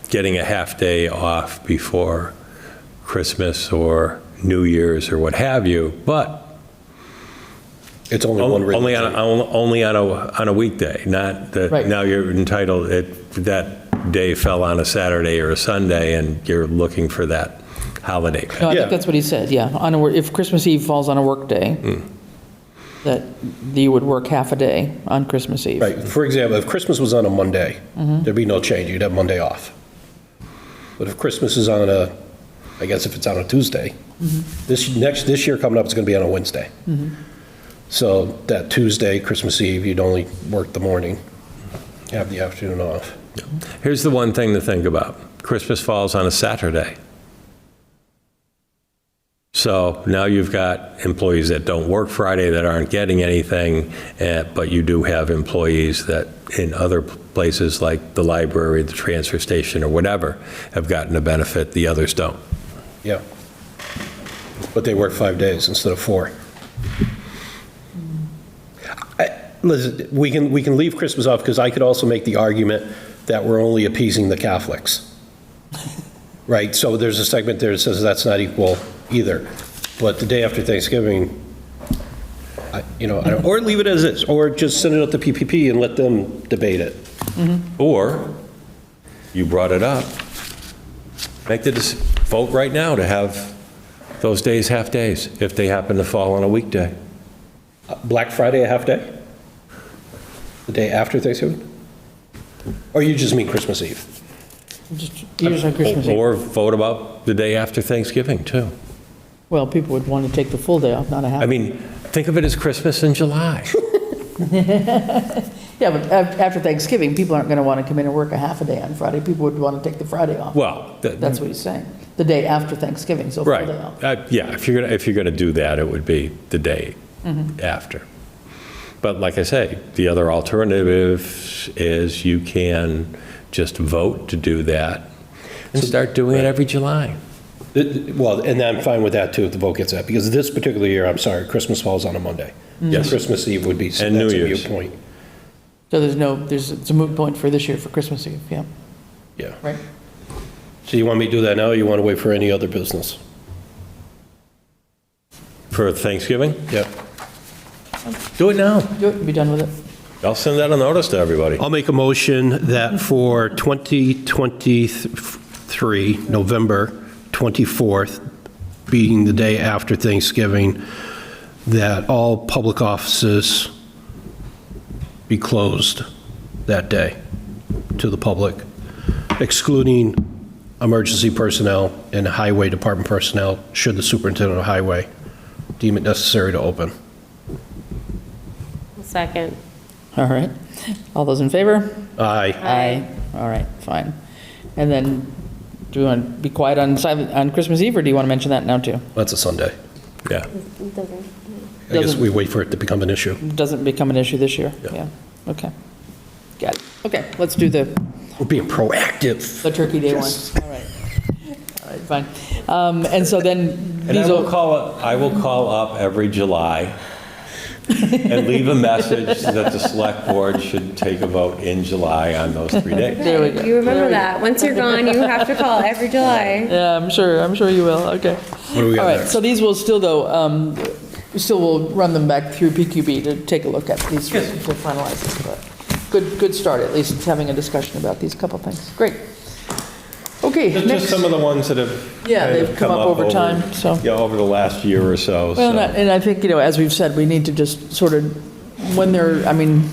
Speaker 4: getting a half-day off before Christmas or New Year's or what have you, but
Speaker 6: It's only one written
Speaker 4: only
Speaker 6: thing.
Speaker 4: only on a weekday, not that
Speaker 2: Right.
Speaker 4: now you're entitled, that day fell on a Saturday or a Sunday, and you're looking for that holiday pay.
Speaker 2: No, I
Speaker 6: Yeah.
Speaker 2: think that's what he said, yeah. If Christmas Eve falls on a work day, that you would work half a day on Christmas Eve.
Speaker 6: Right, for example, if Christmas was on a Monday, there'd be no change, you'd have Monday off. But if Christmas is on I guess if it's on a Tuesday, this year coming up, it's gonna be on a Wednesday. So that Tuesday, Christmas Eve, you'd only work the morning, have the afternoon off.
Speaker 4: Here's the one thing to think about. Christmas falls on a Saturday. So now you've got employees that don't work Friday that aren't getting anything, but you do have employees that in other places like the library, the transfer station, or whatever, have gotten a benefit, the others don't.
Speaker 6: Yeah. But they work 5 days instead of 4. Listen, we can leave Christmas off, because I could also make the argument that we're only appeasing the Catholics. Right, so there's a segment there that says that's not equal either. But the day after Thanksgiving, I don't, or leave it as is, or just send it up to PPP and let them debate it.
Speaker 4: Or, you brought it up, make the vote right now to have those days half-days, if they happen to fall on a weekday.
Speaker 6: Black Friday, a half day? The day after Thanksgiving? Or you just mean Christmas Eve?
Speaker 2: Just use on Christmas Eve.
Speaker 4: Or vote about the day after Thanksgiving, too.
Speaker 2: Well, people would want to take the full day off, not a half.
Speaker 4: I mean, think of it as Christmas in July.
Speaker 2: Yeah, but after Thanksgiving, people aren't going to want to come in and work a half a day on Friday. People would want to take the Friday off.
Speaker 4: Well,
Speaker 2: That's what he's saying. The day after Thanksgiving, so full
Speaker 4: right.
Speaker 2: day off.
Speaker 4: Yeah, if you're gonna do that, it would be the day after. But like I say, the other alternative is you can just vote to do that and start doing it every July.
Speaker 6: Well, and I'm fine with that too, if the vote gets that, because this particular year, I'm sorry, Christmas falls on a Monday.
Speaker 4: Yes.
Speaker 6: Christmas Eve would be, that's a
Speaker 4: And New
Speaker 6: mute
Speaker 4: Year's.
Speaker 6: point.
Speaker 2: So it's a moot point for this year for Christmas Eve, yeah,
Speaker 6: Yeah.
Speaker 2: right?
Speaker 6: So you want me to do that now, or you want to wait for any other business?
Speaker 4: For Thanksgiving,
Speaker 6: Yep.
Speaker 4: do it now.
Speaker 2: Do it, be done with it.
Speaker 4: I'll send out a notice to everybody.
Speaker 6: I'll make a motion that for 2023, November 24th, being the day after Thanksgiving, that all public offices be closed that day to the public, excluding emergency personnel and highway department personnel, should the superintendent of highway deem it necessary to open.
Speaker 5: Second.
Speaker 2: All right. All those in favor?
Speaker 6: Aye.
Speaker 2: Aye. All right, fine. And then, do you want to be quiet on Christmas Eve, or do you want to mention that now, too?
Speaker 6: That's a Sunday.
Speaker 4: Yeah.
Speaker 6: I guess we wait for it to become an issue.
Speaker 2: Doesn't become an issue this year? Yeah. Okay. Got it. Okay, let's do the
Speaker 6: We're being proactive.
Speaker 2: Turkey Day one. All right. All right, fine. And so then,
Speaker 4: And I
Speaker 2: these
Speaker 4: will
Speaker 2: will,
Speaker 4: call up every July and leave a message that the select board should take a vote in July on those 3 days.
Speaker 2: there we go.
Speaker 5: You remember that. Once you're gone, you have to call every July.
Speaker 2: Yeah, I'm sure you will, okay.
Speaker 6: What do we got
Speaker 2: All right,
Speaker 6: next?
Speaker 2: so these will still, though, we still will run them back through PQB to take a look at these, to finalize this, but good start, at least, having a discussion about these couple things. Great. Okay,
Speaker 4: Just
Speaker 2: next.
Speaker 4: some of the ones that have.
Speaker 2: Yeah,
Speaker 4: kind of
Speaker 2: they've come up over time, so.
Speaker 4: Yeah, over the last year or so.
Speaker 2: Well,
Speaker 4: so.
Speaker 2: and I think, as we've said, we need to just sort of, when they're, I mean,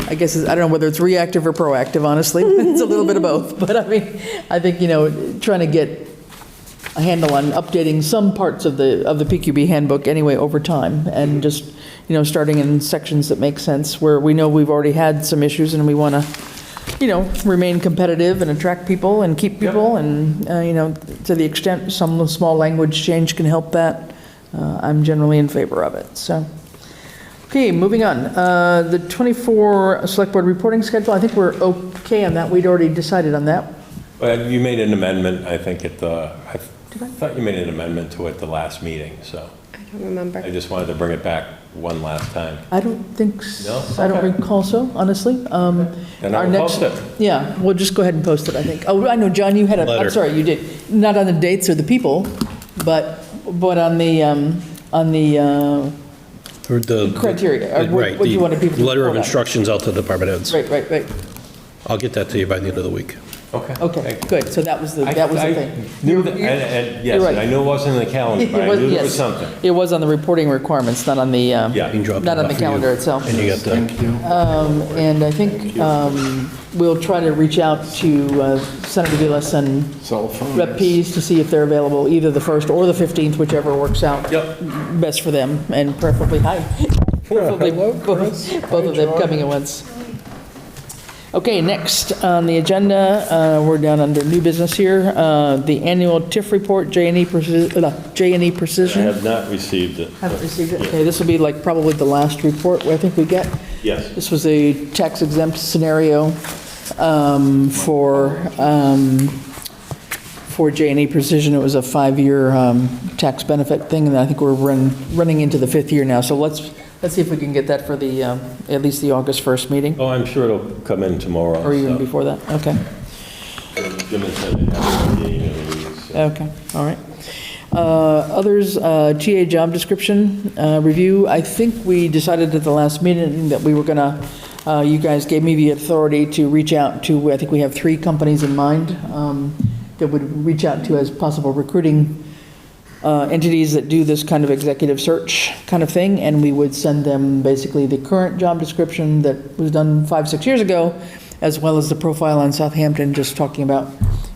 Speaker 2: I guess, I don't know whether it's reactive or proactive, honestly. It's a little bit of both. But I mean, I think, trying to get a handle on updating some parts of the PQB handbook anyway over time, and just, starting in sections that make sense, where we know we've already had some issues and we want to, remain competitive and attract people and keep people, and, to the extent some small language change can help that, I'm generally in favor of it, so. Okay, moving on. The 24 Select Board reporting schedule, I think we're okay on that. We'd already decided on that.
Speaker 4: Well, you made an amendment, I think, I thought you made an amendment to it the last meeting, so
Speaker 5: I don't remember.
Speaker 4: I just wanted to bring it back one last time.
Speaker 2: I don't think,
Speaker 4: No?
Speaker 2: I don't
Speaker 4: Okay.
Speaker 2: recall so, honestly.
Speaker 4: And
Speaker 2: Our
Speaker 4: I'll
Speaker 2: next-
Speaker 4: post it.
Speaker 2: Yeah, we'll just go ahead and post it, I think. Oh, I know, John, you had I'm
Speaker 6: Letter.
Speaker 2: sorry, you did. Not on the dates or the people, but on the,
Speaker 6: Or the
Speaker 2: criteria, or
Speaker 6: right,
Speaker 2: what do you want people to
Speaker 6: Letter of
Speaker 2: report on?
Speaker 6: instructions out to the department heads.
Speaker 2: Right.
Speaker 6: I'll get that to you by the end of the week.
Speaker 4: Okay.
Speaker 2: Okay,
Speaker 4: Thank you.
Speaker 2: good, so that was the
Speaker 4: I
Speaker 2: thing.
Speaker 4: knew that, and yes,
Speaker 2: You're right.
Speaker 4: and I knew it wasn't in the calendar, but I knew there was something.
Speaker 2: It was on the reporting requirements, not on the,
Speaker 4: Yeah.
Speaker 6: You can drop
Speaker 2: not
Speaker 6: it
Speaker 2: on
Speaker 6: off
Speaker 2: the
Speaker 6: for you.
Speaker 2: calendar itself.
Speaker 6: And you got the,
Speaker 2: And I think we'll try to reach out to Senator Vilas and Rep. Pease to see if they're available either the 1st or the 15th, whichever works out
Speaker 4: Yep.
Speaker 2: best for them, and preferably, preferably both of them coming at once. Okay, next on the agenda, we're down under new business here, the annual TIF report, J&E Precision.
Speaker 4: I have not received it.
Speaker 2: Haven't received it? Okay, this will be like probably the last report I think we get.
Speaker 4: Yes.
Speaker 2: This was a tax exempt scenario for J&E Precision. It was a 5-year tax benefit thing, and I think we're running into the 5th year now. So let's see if we can get that for the, at least the August 1st meeting,
Speaker 4: Oh, I'm sure it'll come in tomorrow.
Speaker 2: or even
Speaker 4: so.
Speaker 2: before that. Okay,
Speaker 4: Jim had said it had to be in a week, so.
Speaker 2: okay, all right. Others, TA job description review. I think we decided at the last meeting that we were going to, you guys gave me the authority to reach out to, I think we have 3 companies in mind that would reach out to as possible recruiting entities that do this kind of executive search kind of thing, and we would send them basically the current job description that was done 5-6 years ago, as well as the profile on Southampton, just talking about,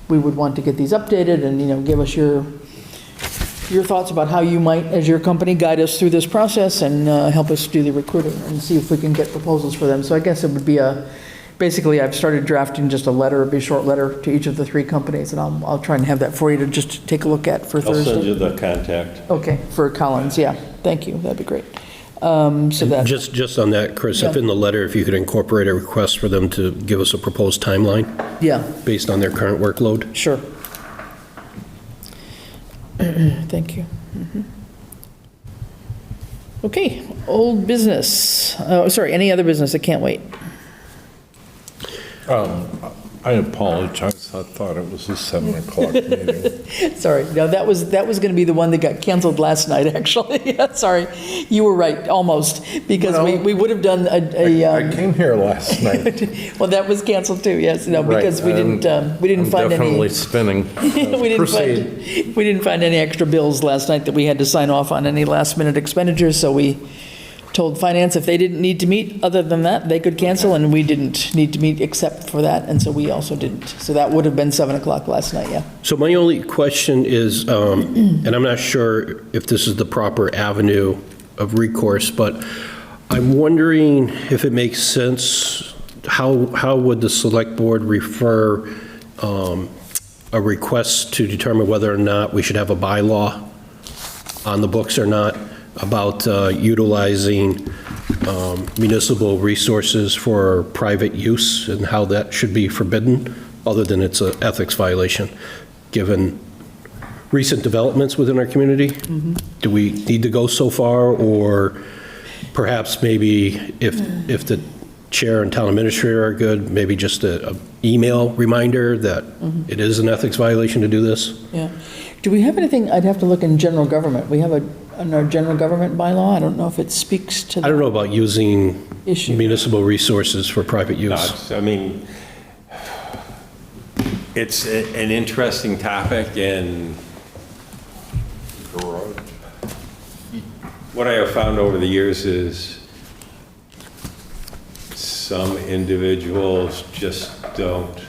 Speaker 2: we would want to get these updated and, give us your thoughts about how you might, as your company, guide us through this process and help us do the recruiting and see if we can get proposals for them. So I guess it would be basically I've started drafting just a letter, it'd be a short letter to each of the 3 companies, and I'll try and have that for you to just take a look at for
Speaker 4: I'll
Speaker 2: Thursday.
Speaker 4: send you the contact.
Speaker 2: Okay, for Collins, yeah, thank you, that'd be great. So that,
Speaker 6: just on that, Chris, if in the letter, if you could incorporate a request for them to give us a proposed timeline
Speaker 2: yeah,
Speaker 6: based on their current workload.
Speaker 2: sure. Thank you. Mhm. Okay, old business, sorry, any other business, I can't wait.
Speaker 7: I apologize, I thought it was a 7 o'clock meeting.
Speaker 2: Sorry, no, that was going to be the one that got canceled last night, actually. Yeah, sorry, you were right, almost, because we would have done
Speaker 7: I came here last night.
Speaker 2: well, that was canceled too, yes, no,
Speaker 7: Right,
Speaker 2: because we didn't
Speaker 7: I'm
Speaker 2: find any.
Speaker 7: definitely spinning. Proceed.
Speaker 2: We didn't find any extra bills last night that we had to sign off on, any last-minute expenditures, so we told finance if they didn't need to meet, other than that, they could cancel, and we didn't need to meet except for that, and so we also didn't. So that would have been 7 o'clock last night, yeah.
Speaker 6: So my only question is, and I'm not sure if this is the proper avenue of recourse, but I'm wondering if it makes sense, how would the select board refer a request to determine whether or not we should have a bylaw on the books or not about utilizing municipal resources for private use and how that should be forbidden, other than it's an ethics violation, given recent developments within our community? Do we need to go so far, or perhaps maybe if the chair and town administrator are good, maybe just a email reminder that it is an ethics violation to do this?
Speaker 2: Yeah. Do we have anything, I'd have to look in general government. We have in our general government bylaw, I don't know if it speaks to
Speaker 6: I don't
Speaker 2: that
Speaker 6: know about using
Speaker 2: issue.
Speaker 6: municipal resources for private
Speaker 4: No,
Speaker 6: use.
Speaker 4: I mean, it's an interesting topic, and what I have found over the years is some individuals just don't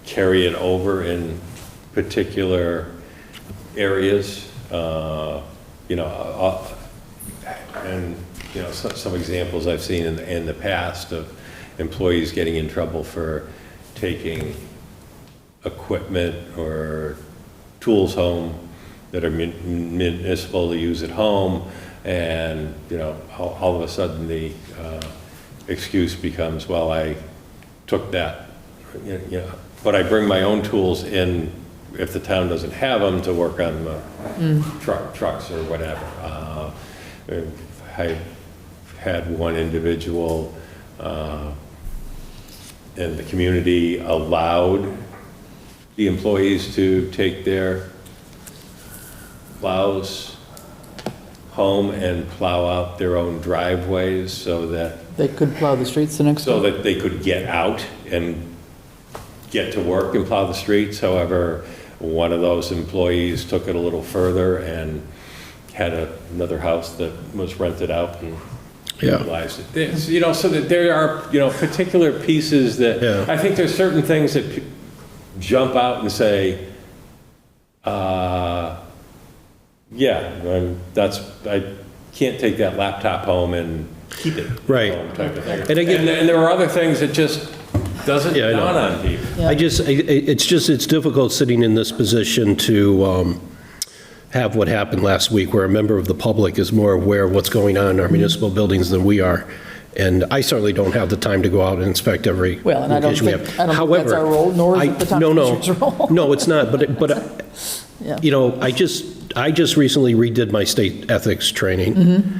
Speaker 4: carry it over in particular areas, you know, and, you know, some examples I've seen in the past of employees getting in trouble for taking equipment or tools home that are municipal to use at home, and, you know, all of a sudden the excuse becomes, well, I took that, you know, but I bring my own tools in if the town doesn't have them to work on the trucks or whatever. I had one individual in the community allowed the employees to take their plows home and plow out their own driveways so that
Speaker 2: They could plow the streets the next day?
Speaker 4: so that they could get out and get to work and plow the streets. However, one of those employees took it a little further and had another house that was rented out and
Speaker 6: Yeah.
Speaker 4: utilized it. You know, so that there are, you know, particular pieces that,
Speaker 6: Yeah.
Speaker 4: I think there's certain things that jump out and say, yeah, I can't take that laptop home and keep it.
Speaker 6: Right.
Speaker 4: home type of thing.
Speaker 6: And again-
Speaker 4: And there are other things that just doesn't
Speaker 6: Yeah, I know.
Speaker 4: dawn on people.
Speaker 6: It's difficult sitting in this position to have what happened last week, where a member of the public is more aware of what's going on in our municipal buildings than we are. And I certainly don't have the time to go out and inspect every
Speaker 2: Well, and I don't
Speaker 6: location we
Speaker 2: think-
Speaker 6: have.
Speaker 2: I don't think that's
Speaker 6: However,
Speaker 2: our role, nor is it the town commissioner's role.
Speaker 6: No, it's not, but
Speaker 2: Yeah.
Speaker 6: you know, I just recently redid my state ethics training.
Speaker 2: Mm-hmm.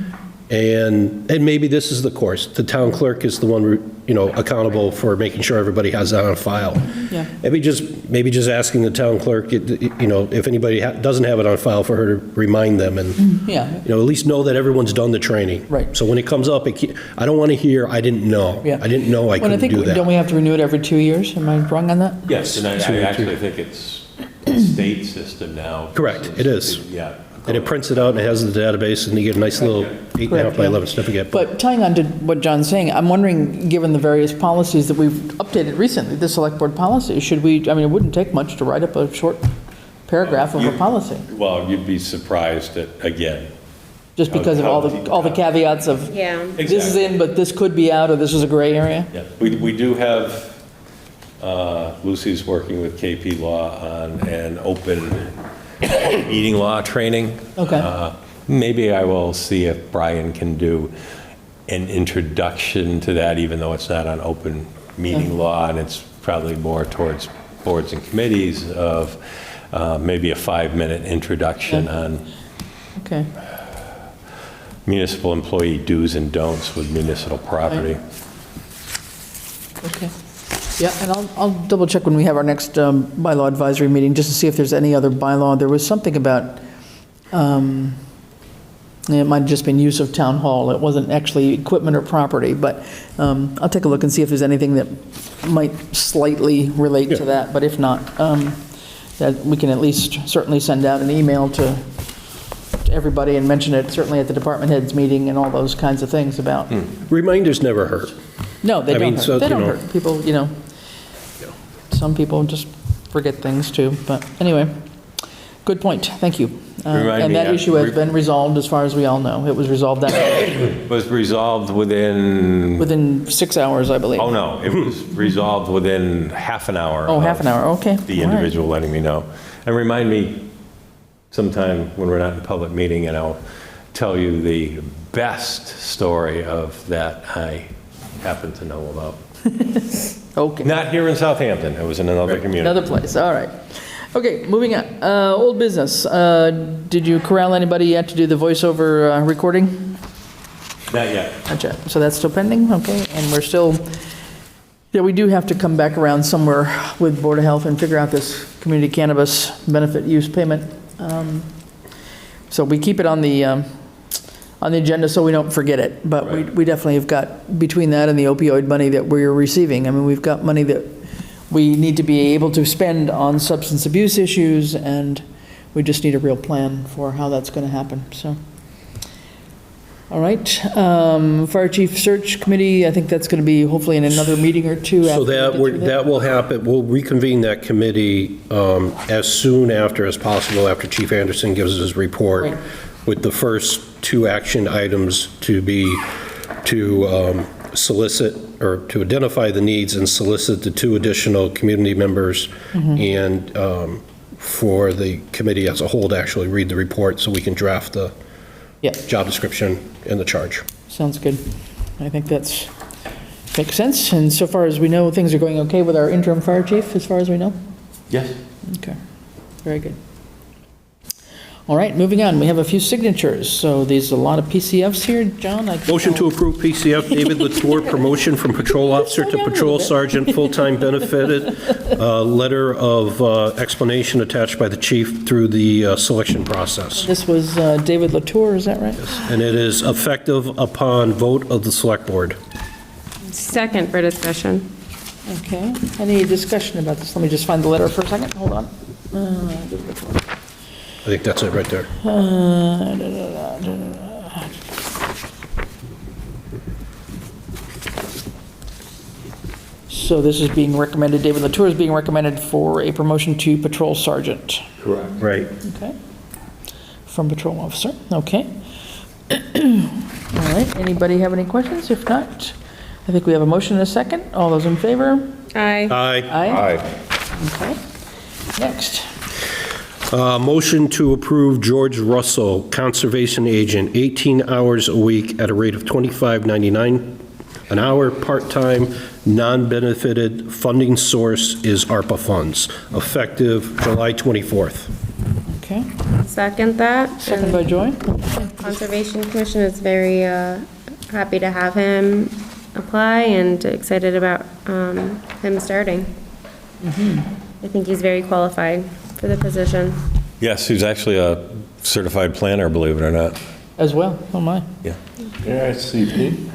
Speaker 6: And maybe this is the course. The town clerk is the one, you know, accountable for making sure everybody has that on file.
Speaker 2: Yeah.
Speaker 6: Maybe just asking the town clerk, you know, if anybody doesn't have it on file, for her to remind them and,
Speaker 2: Yeah,
Speaker 6: you know, at least know that everyone's done the training.
Speaker 2: Right.
Speaker 6: So when it comes up, I don't want to hear, I didn't know.
Speaker 2: yeah.
Speaker 6: I didn't know I
Speaker 2: Well,
Speaker 6: couldn't do
Speaker 2: think, don't we
Speaker 6: that.
Speaker 2: have to renew it every 2 years? Am I wrong on that?
Speaker 4: Yes, and I actually think it's a state system now.
Speaker 6: Correct, it is.
Speaker 4: Yeah.
Speaker 6: And it prints it out and it has the database, and you get a nice little 8.5 by 11 certificate.
Speaker 2: But tying on to what John's saying, I'm wondering, given the various policies that we've updated recently, the select board policy, should we, I mean, it wouldn't take much to write up a short paragraph of a policy,
Speaker 4: Well, you'd be surprised at, again,
Speaker 2: just because of all the caveats of,
Speaker 5: Yeah.
Speaker 2: this is in, but this could be out, or this is a gray area?
Speaker 4: yeah, we do have, Lucy's working with KP Law on an open meeting law training.
Speaker 2: Okay.
Speaker 4: Maybe I will see if Brian can do an introduction to that, even though it's not on open meeting law, and it's probably more towards boards and committees of maybe a 5-minute introduction on
Speaker 2: Okay,
Speaker 4: municipal employee do's and don'ts with municipal property.
Speaker 2: okay. Yeah, and I'll double check when we have our next bylaw advisory meeting, just to see if there's any other bylaw. There was something about, it might have just been use of town hall. It wasn't actually equipment or property, but I'll take a look and see if there's anything that might slightly relate to that. But if not, that we can at least certainly send out an email to everybody and mention it, certainly at the department heads meeting and all those kinds of things about.
Speaker 6: Reminders never hurt.
Speaker 2: No, they
Speaker 6: I mean,
Speaker 2: don't
Speaker 6: so,
Speaker 2: hurt. They
Speaker 6: you
Speaker 2: don't
Speaker 6: know.
Speaker 2: hurt. People, you know, some people just forget things too. But anyway, good point. Thank you.
Speaker 4: Remind
Speaker 2: And
Speaker 4: me,
Speaker 2: that issue has been resolved as far as we all know. It was resolved that
Speaker 4: Was resolved within,
Speaker 2: 6 hours, I believe.
Speaker 4: oh no, it was resolved within half an hour.
Speaker 2: Oh, half an hour, okay.
Speaker 4: The
Speaker 2: All right.
Speaker 4: individual letting me know. And remind me sometime when we're not in public meeting, and I'll tell you the best story of that I happen to know about.
Speaker 2: Okay.
Speaker 4: Not here in Southampton, it was in another community.
Speaker 2: Another place, all right. Okay, moving on. Old business. Did you corral anybody yet to do the voiceover recording?
Speaker 4: Not yet.
Speaker 2: Not yet. So that's still pending, okay? And we're still, yeah, we do have to come back around somewhere with Board of Health and figure out this community cannabis benefit use payment. So we keep it on the agenda so we don't forget it. But
Speaker 4: Right.
Speaker 2: we definitely have got, between that and the opioid money that we're receiving, I mean, we've got money that we need to be able to spend on substance abuse issues, and we just need a real plan for how that's going to happen, so. All right, Fire Chief Search Committee, I think that's going to be hopefully in another meeting or two.
Speaker 6: So
Speaker 2: after we get through
Speaker 6: that will happen, we'll reconvene that committee as soon after as possible, after Chief Anderson gives his report,
Speaker 2: Right.
Speaker 6: with the first 2 action items to be to solicit, or to identify the needs and solicit the 2 additional community members, and for the committee as a whole to actually read the report so we can draft the
Speaker 2: Yeah,
Speaker 6: job description and the charge.
Speaker 2: sounds good. I think makes sense. And so far as we know, things are going okay with our interim fire chief, as far as we know?
Speaker 3: Yes.
Speaker 2: Okay, very good. All right, moving on. We have a few signatures. So there's a lot of PCFs here, John.
Speaker 6: Motion to approve PCF David Latour, promotion from patrol officer to patrol sergeant, full-time benefited. Letter of explanation attached by the chief through the selection process.
Speaker 2: This was David Latour, is that right?
Speaker 6: And it is effective upon vote of the select board.
Speaker 5: Second for discussion.
Speaker 2: Okay, any discussion about this? Let me just find the letter for a second, hold on.
Speaker 6: I think that's it right there.
Speaker 2: So this is being recommended, David Latour is being recommended for a promotion to patrol sergeant.
Speaker 7: Correct.
Speaker 6: Right.
Speaker 2: Okay. From patrol officer, okay. All right, anybody have any questions? If not, I think we have a motion and a second. All those in favor?
Speaker 5: Aye.
Speaker 6: Aye.
Speaker 2: Aye.
Speaker 7: Aye.
Speaker 2: Okay. Next.
Speaker 6: Motion to approve George Russell, conservation agent, 18 hours a week at a rate of $25.99 an hour, part-time, non-benefited. Funding source is ARPA funds, effective July 24th.
Speaker 2: Okay,
Speaker 5: Second that.
Speaker 2: second by Joy.
Speaker 5: Conservation Commission is very happy to have him apply and excited about him starting. I think he's very qualified for the position.
Speaker 4: Yes, he's actually a certified planner, believe it or not.
Speaker 2: As well, oh my.
Speaker 4: Yeah.
Speaker 7: Yeah, CP.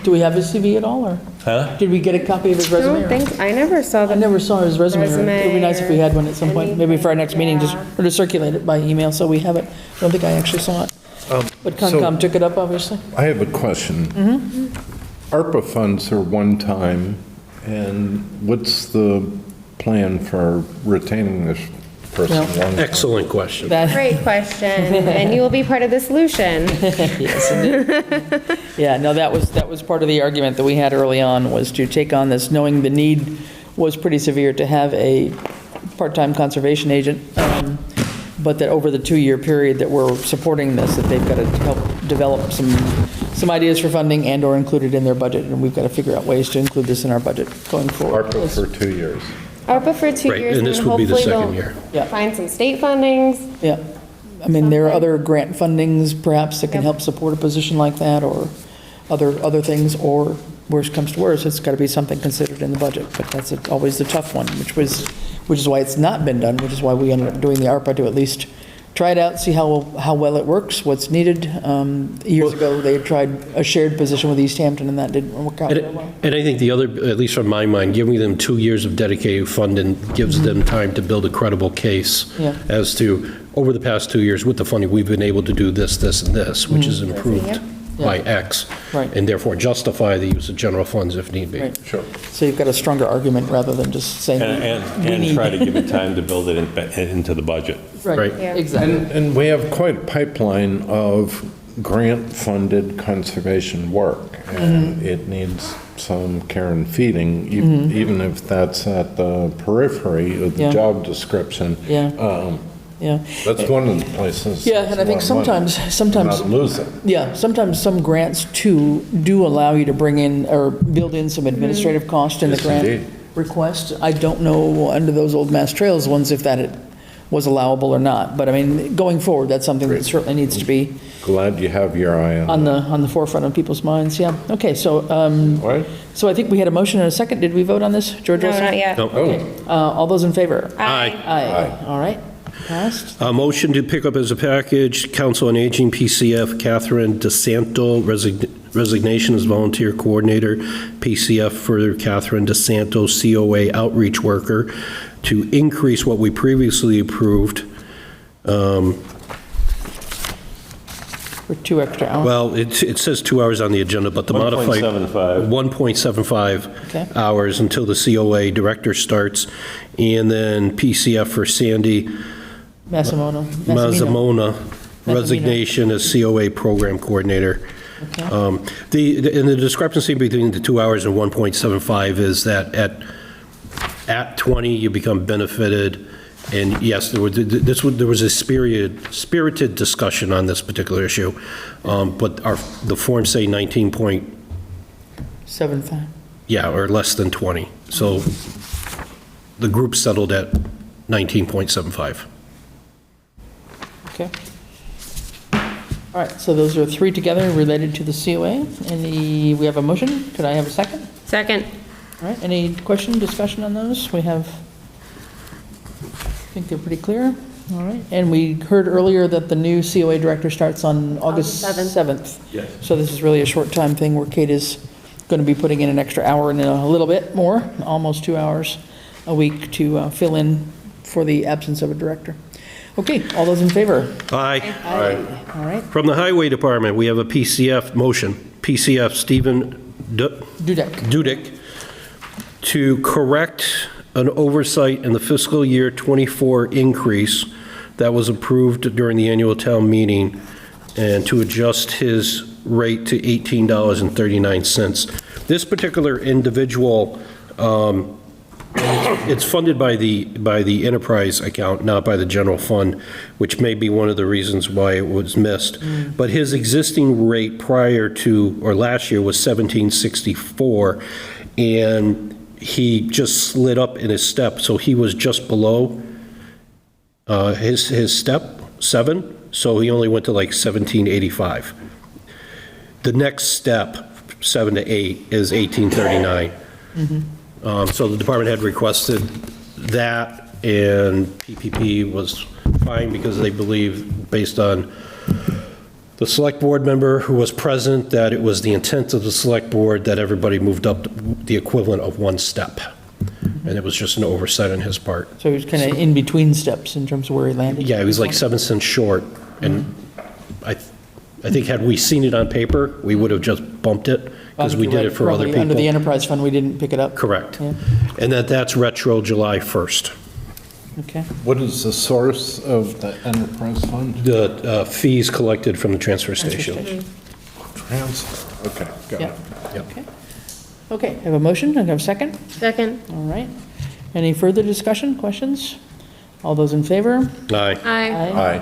Speaker 2: Do we have his CV at all, or
Speaker 4: Huh?
Speaker 2: did we get a copy of his
Speaker 5: I
Speaker 2: resume?
Speaker 5: don't
Speaker 2: or-
Speaker 5: think, I never saw
Speaker 2: I
Speaker 5: the,
Speaker 2: never saw his resume. It would be nice if we had one at some point,
Speaker 5: anything.
Speaker 2: maybe for our next meeting, just,
Speaker 5: Yeah.
Speaker 2: or to circulate it by email, so we have it. I don't think I actually saw it. But Concom took it up, obviously.
Speaker 7: I have a question. ARPA funds are one time, and what's the plan for retaining this person
Speaker 2: Well,
Speaker 7: long term?
Speaker 6: Excellent question.
Speaker 2: That,
Speaker 5: great question, and you will be part of the solution.
Speaker 2: yes, indeed. Yeah, no, that was part of the argument that we had early on, was to take on this, knowing the need was pretty severe to have a part-time conservation agent, but that over the 2-year period that we're supporting this, that they've got to help develop some ideas for funding and/or include it in their budget, and we've got to figure out ways to include this in our budget going forward.
Speaker 7: ARPA for 2 years.
Speaker 5: ARPA for 2
Speaker 6: Right,
Speaker 5: years,
Speaker 6: and
Speaker 5: and
Speaker 6: this
Speaker 5: then
Speaker 6: would be the
Speaker 5: hopefully
Speaker 6: second
Speaker 5: we'll
Speaker 6: year.
Speaker 2: Yeah.
Speaker 5: find some state fundings.
Speaker 2: Yeah, I mean, there are
Speaker 5: Something.
Speaker 2: other grant fundings perhaps that can
Speaker 5: Yep.
Speaker 2: help support a position like that, or other things, or worst comes to worst, it's got to be something considered in the budget, but that's always the tough one, which is why it's not been done, which is why we ended up doing the ARPA, to at least try it out, see how well it works, what's needed. Years ago, they had tried a shared position with East Hampton, and that didn't work out very well.
Speaker 6: And I think the other, at least from my mind, giving them 2 years of dedicated funding gives them time to build a credible case
Speaker 2: Yeah.
Speaker 6: as to, over the past 2 years, with the funding, we've been able to do this, this, and this, which is improved
Speaker 5: Yep.
Speaker 6: by X.
Speaker 2: Right.
Speaker 6: And therefore justify the use of general funds if need be.
Speaker 2: Right.
Speaker 7: Sure.
Speaker 2: So you've got a stronger argument rather than just saying. we
Speaker 4: And
Speaker 2: need-
Speaker 4: try to give it time to build it into the budget.
Speaker 2: Right,
Speaker 6: Right.
Speaker 5: Yeah.
Speaker 2: exactly.
Speaker 7: And we have quite a pipeline of grant-funded conservation work, and it needs some care and feeding, even if that's at the periphery of the
Speaker 2: Yeah.
Speaker 7: job description.
Speaker 2: Yeah. Yeah.
Speaker 7: That's one of the places.
Speaker 2: Yeah, and I think
Speaker 7: there's a lot of money.
Speaker 2: sometimes,
Speaker 7: Not lose it.
Speaker 2: yeah, sometimes some grants too do allow you to bring in or build in some administrative cost in the
Speaker 7: Yes,
Speaker 2: grant
Speaker 7: indeed.
Speaker 2: request. I don't know under those old Mass Trails ones if that was allowable or not, but I mean, going forward, that's something that certainly needs to be
Speaker 7: Glad you have your eye on
Speaker 2: on the forefront of people's minds, yeah. Okay, so,
Speaker 7: it. Right?
Speaker 2: so I think we had a motion and a second. Did we vote on this, George
Speaker 5: No,
Speaker 2: Wilson?
Speaker 5: not yet.
Speaker 6: No.
Speaker 7: Oh,
Speaker 2: All those in favor?
Speaker 6: Aye.
Speaker 2: Aye. All right, passed.
Speaker 6: A motion to pick up as a package, Council on Aging, PCF, Catherine DeSanto, resignation as volunteer coordinator, PCF for Catherine DeSanto, COA outreach worker, to increase what we previously approved.
Speaker 2: For for 2 extra hours?
Speaker 6: Well, it says 2 hours on the agenda, but the modified...
Speaker 4: 1.75.
Speaker 6: 1.75
Speaker 2: Okay.
Speaker 6: hours until the COA director starts, and then PCF for Sandy Mazzamona, resignation as COA program coordinator.
Speaker 2: Okay.
Speaker 6: The discrepancy between the 2 hours and 1.75 is that at 20, you become benefited, and yes, there was a spirited discussion on this particular issue, but the forms say 19 point,
Speaker 2: 7.5.
Speaker 6: yeah, or less than 20. So the group settled at 19.75.
Speaker 2: Okay. All right, so those are 3 together related to the COA. We have a motion? Could I have a second?
Speaker 5: Second.
Speaker 2: All right, any question, discussion on those? I think they're pretty clear. All right, and we heard earlier that the new COA director starts on August
Speaker 5: August
Speaker 2: 7th.
Speaker 4: Yes.
Speaker 2: So this is really a short-time thing where Kate is going to be putting in an extra hour and a little bit more, almost 2 hours a week to fill in for the absence of a director. Okay, all those in favor?
Speaker 6: Aye.
Speaker 2: All right,
Speaker 6: From the Highway Department, we have a PCF motion. PCF Stephen
Speaker 2: Dudek.
Speaker 6: to correct an oversight in the fiscal year '24 increase that was approved during the annual town meeting, and to adjust his rate to $18.39. This particular individual, it's funded by the enterprise account, not by the general fund, which may be one of the reasons why it was missed. But his existing rate prior to, or last year, was $17.64, and he just slid up in his step, so he was just below his step 7, so he only went to like $17.85. The next step, 7 to 8, is $18.39. So the department had requested that, and PPP was fine because they believe, based on the select board member who was present, that it was the intent of the select board that everybody moved up the equivalent of 1 step. And it was just an oversight on his part.
Speaker 2: So he was kind of in between steps in terms of where he landed?
Speaker 6: Yeah, he was like 7 cents short, and I think had we seen it on paper, we would have just bumped it, because we did it for other
Speaker 2: Probably Under the
Speaker 6: people.
Speaker 2: enterprise fund, we didn't pick it up?
Speaker 6: Correct.
Speaker 2: Yeah.
Speaker 6: And that's retro July 1st.
Speaker 2: Okay.
Speaker 7: What is the source of the enterprise fund?
Speaker 6: The fees collected from the transfer station.
Speaker 7: Transfer, okay, got
Speaker 2: Yeah.
Speaker 7: it.
Speaker 6: Yep.
Speaker 2: Okay. Okay, I have a motion, I have a second?
Speaker 5: Second.
Speaker 2: All right. Any further discussion, questions? All those in favor?
Speaker 6: Aye.
Speaker 5: Aye.
Speaker 7: Aye.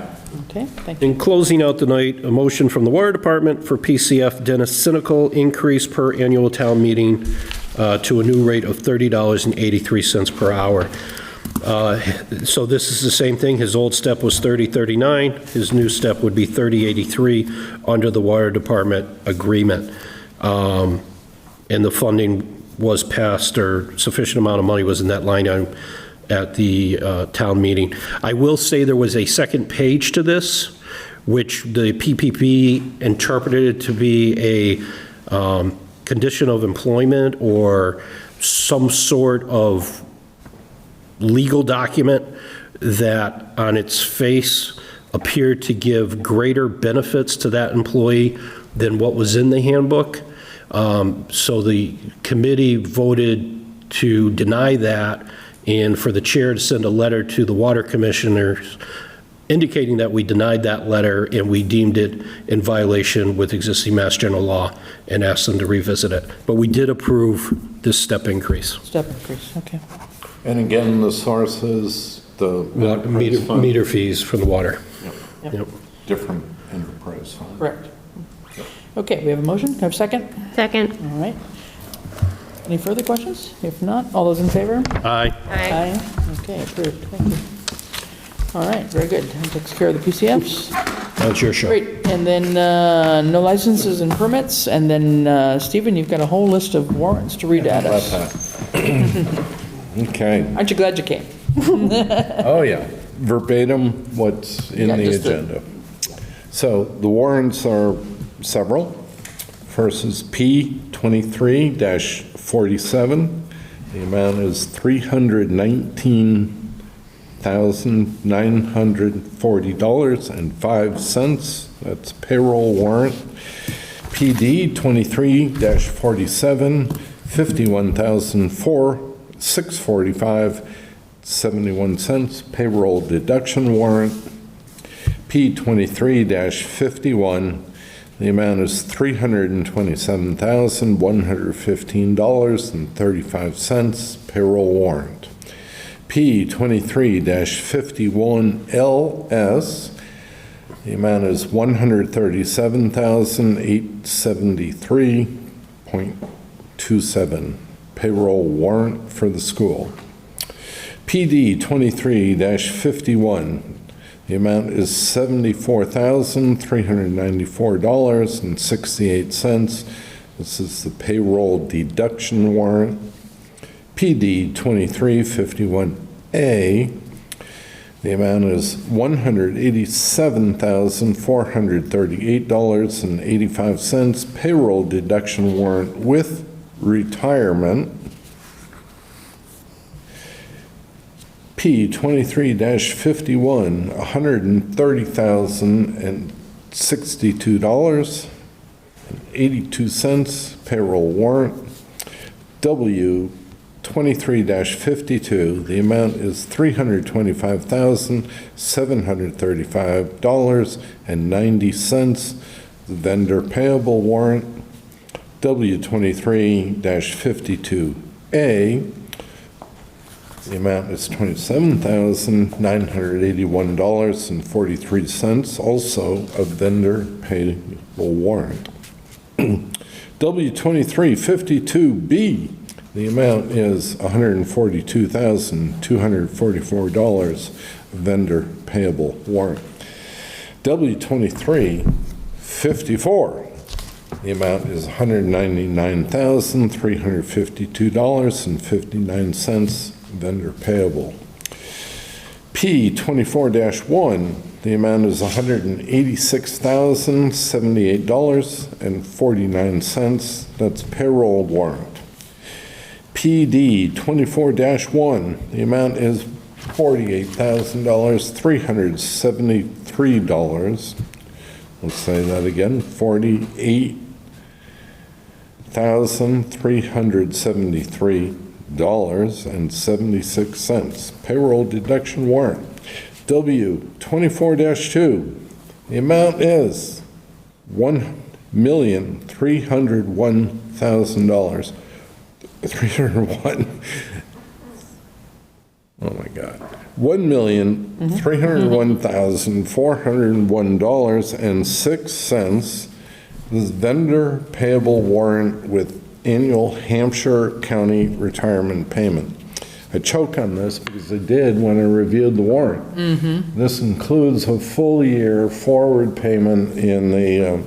Speaker 2: Okay, thank you.
Speaker 6: In closing out the night, a motion from the Water Department for PCF Dennis Cynical increase per annual town meeting to a new rate of $30.83 per hour. So this is the same thing. His old step was $30.39. His new step would be $30.83 under the Water Department agreement. And the funding was passed, or sufficient amount of money was in that line item at the town meeting. I will say there was a second page to this, which the PPP interpreted it to be a condition of employment or some sort of legal document that on its face appeared to give greater benefits to that employee than what was in the handbook. So the committee voted to deny that, and for the chair to send a letter to the water commissioners indicating that we denied that letter and we deemed it in violation with existing Mass General law, and asked them to revisit it. But we did approve this step increase.
Speaker 2: Step increase, okay.
Speaker 7: And again, the source is the enterprise fund?
Speaker 6: Meter fees for the water.
Speaker 2: Yep.
Speaker 6: Yep.
Speaker 7: Different enterprise fund.
Speaker 2: Correct. Okay, we have a motion, can I have a second?
Speaker 5: Second.
Speaker 2: All right. Any further questions? If not, all those in favor?
Speaker 6: Aye.
Speaker 5: Aye.
Speaker 2: Okay, approved, thank you. All right, very good. That takes care of the PCFs.
Speaker 6: That's your show.
Speaker 2: Great, and then no licenses and permits, and then Stephen, you've got a whole list of warrants to read at us.
Speaker 7: Okay.
Speaker 2: Aren't you glad you came?
Speaker 7: Oh, yeah. Verbatim what's in
Speaker 2: Yeah,
Speaker 7: the
Speaker 2: just the-
Speaker 7: agenda. So the warrants are several. First is P23-47. The amount is $28,940.05. That's payroll warrant. PD 23-47, $51,645.71. Payroll deduction warrant. P23-51, the amount is $327,115.35. Payroll warrant. P23-51LS, the amount is $137,873.27. Payroll warrant for the school. PD 23-51, the amount is $74,394.68. This is the payroll deduction warrant. PD 2351A, the amount is $187,438.85. Payroll deduction warrant with retirement. P23-51, $130,062.82. Payroll warrant. W 23-52, the amount is $325,735.90. The vendor payable warrant. W 23-52A, the amount is $27,981.43, also a vendor payable warrant. W 23-52B, the amount is $142,244, vendor payable warrant. W 23-54, the amount is $199,352.59, vendor payable. P 24-1, the amount is $186,078.49. That's payroll warrant. PD 24-1, the amount is $48,373. Let's say that again, $48,373.76. Payroll deduction warrant. W 24-2, the amount is $1,301,000. 301. Oh my God. $1,301,401.06. This vendor payable warrant with annual Hampshire County retirement payment. I choke on this because I did when I reviewed the warrant. This includes a full year forward payment in the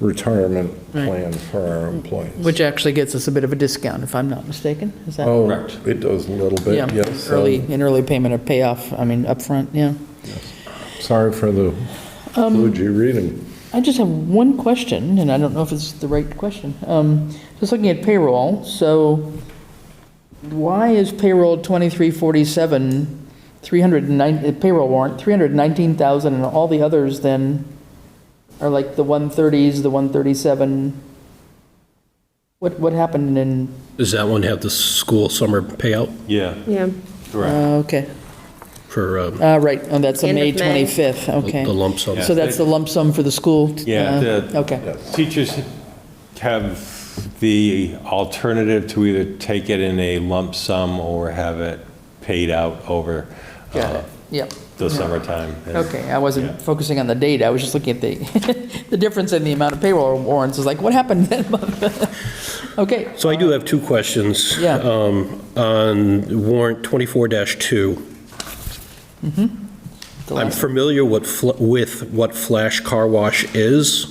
Speaker 7: retirement plan for our employees.
Speaker 2: Which actually gets us a bit of a discount, if I'm not mistaken. Is that?
Speaker 7: Oh, it does a little bit,
Speaker 2: Yeah,
Speaker 7: yes.
Speaker 2: early payment or payoff, I mean, upfront, yeah.
Speaker 7: Sorry for the kludgy reading.
Speaker 2: I just have one question, and I don't know if it's the right question. Just looking at payroll, so why is payroll 2347, payroll warrant, 319,000, and all the others then are like the 130s, the 137? What happened in?
Speaker 6: Does that one have the school summer payout
Speaker 4: Yeah,
Speaker 5: Yeah.
Speaker 4: correct.
Speaker 2: Okay,
Speaker 6: for
Speaker 2: right, oh, that's a
Speaker 5: End
Speaker 2: May
Speaker 5: of May.
Speaker 2: 25th, okay.
Speaker 6: the lump sum?
Speaker 2: So that's the lump sum for the school?
Speaker 4: Yeah, the-
Speaker 2: Okay,
Speaker 4: Teachers have the alternative to either take it in a lump sum or have it paid out over
Speaker 2: got it, yep.
Speaker 4: the summertime. And-
Speaker 2: Okay, I wasn't
Speaker 4: Yeah.
Speaker 2: focusing on the date, I was just looking at the, the difference in the amount of payroll warrants, is like, what happened that month? Okay,
Speaker 6: So I do have two questions.
Speaker 2: Yeah.
Speaker 6: On warrant 24-2.
Speaker 2: the
Speaker 6: I'm
Speaker 2: last-
Speaker 6: familiar with what Flash Car Wash is.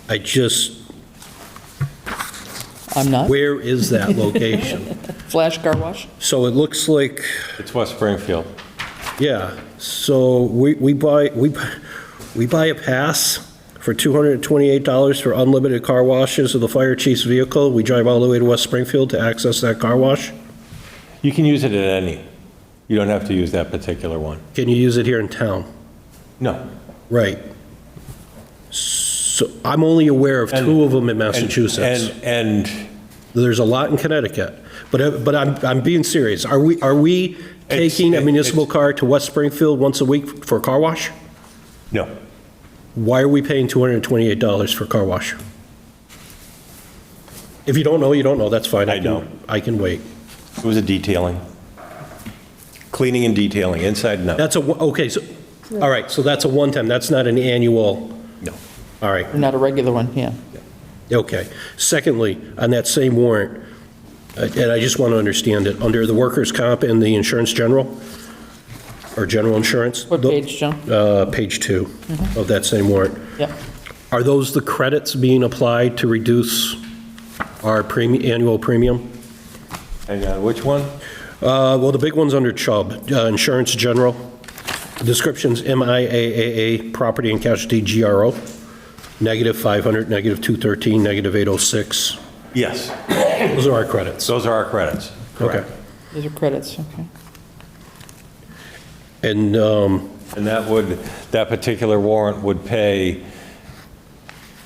Speaker 6: I just,
Speaker 2: I'm not,
Speaker 6: where is that location?
Speaker 2: Flash Car Wash?
Speaker 6: So it looks like,
Speaker 4: It's West Springfield.
Speaker 6: yeah, so we buy a pass for $228 for unlimited car washes of the fire chief's vehicle. We drive all the way to West Springfield to access that car wash.
Speaker 4: You can use it at any. You don't have to use that particular one.
Speaker 6: Can you use it here in town?
Speaker 4: No.
Speaker 6: Right. So I'm only aware of two of them in Massachusetts.
Speaker 4: And
Speaker 6: There's a lot in Connecticut. But I'm being serious. Are we taking a municipal car to West Springfield once a week for a car wash?
Speaker 4: no.
Speaker 6: Why are we paying $228 for a car wash? If you don't know, you don't know, that's fine.
Speaker 4: I don't.
Speaker 6: I can wait.
Speaker 4: It was a detailing. Cleaning and detailing, inside and out.
Speaker 6: That's okay, so, all right, so that's a one-time, that's not an annual,
Speaker 4: No.
Speaker 6: all right,
Speaker 2: Not a regular one, yeah.
Speaker 6: okay. Secondly, on that same warrant, and I just want to understand it, under the workers' comp and the insurance general, or general insurance?
Speaker 2: What page, John?
Speaker 6: Page 2 of that same warrant.
Speaker 2: Yep.
Speaker 6: Are those the credits being applied to reduce our annual premium?
Speaker 4: And which one?
Speaker 6: Well, the big one's under Chubb, Insurance General. The description's MIAAA, Property and Casualty GRO, -500, -213, -806.
Speaker 4: Yes,
Speaker 6: Those are our credits.
Speaker 4: those are our credits.
Speaker 6: Okay.
Speaker 2: These are credits, okay.
Speaker 6: And,
Speaker 4: And that particular warrant would pay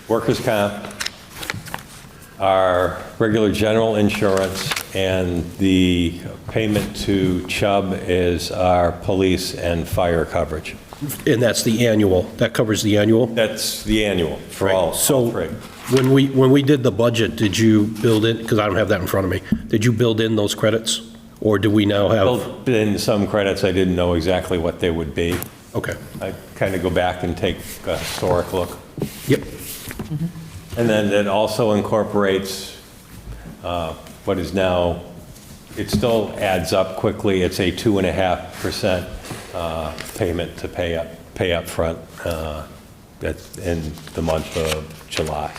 Speaker 4: workers' comp, our regular general insurance, and the payment to Chubb is our police and fire coverage.
Speaker 6: and that's the annual, that covers the annual?
Speaker 4: That's the annual for all
Speaker 6: So
Speaker 4: three.
Speaker 6: when we did the budget, did you build in, because I don't have that in front of me, did you build in those credits? Or do we now have?
Speaker 4: Built in some credits, I didn't know exactly what they would be.
Speaker 6: Okay,
Speaker 4: I kind of go back and take a historic look.
Speaker 6: yep,
Speaker 4: And then it also incorporates what is now, it still adds up quickly, it's a 2.5% payment to pay up front. That's in the month of July.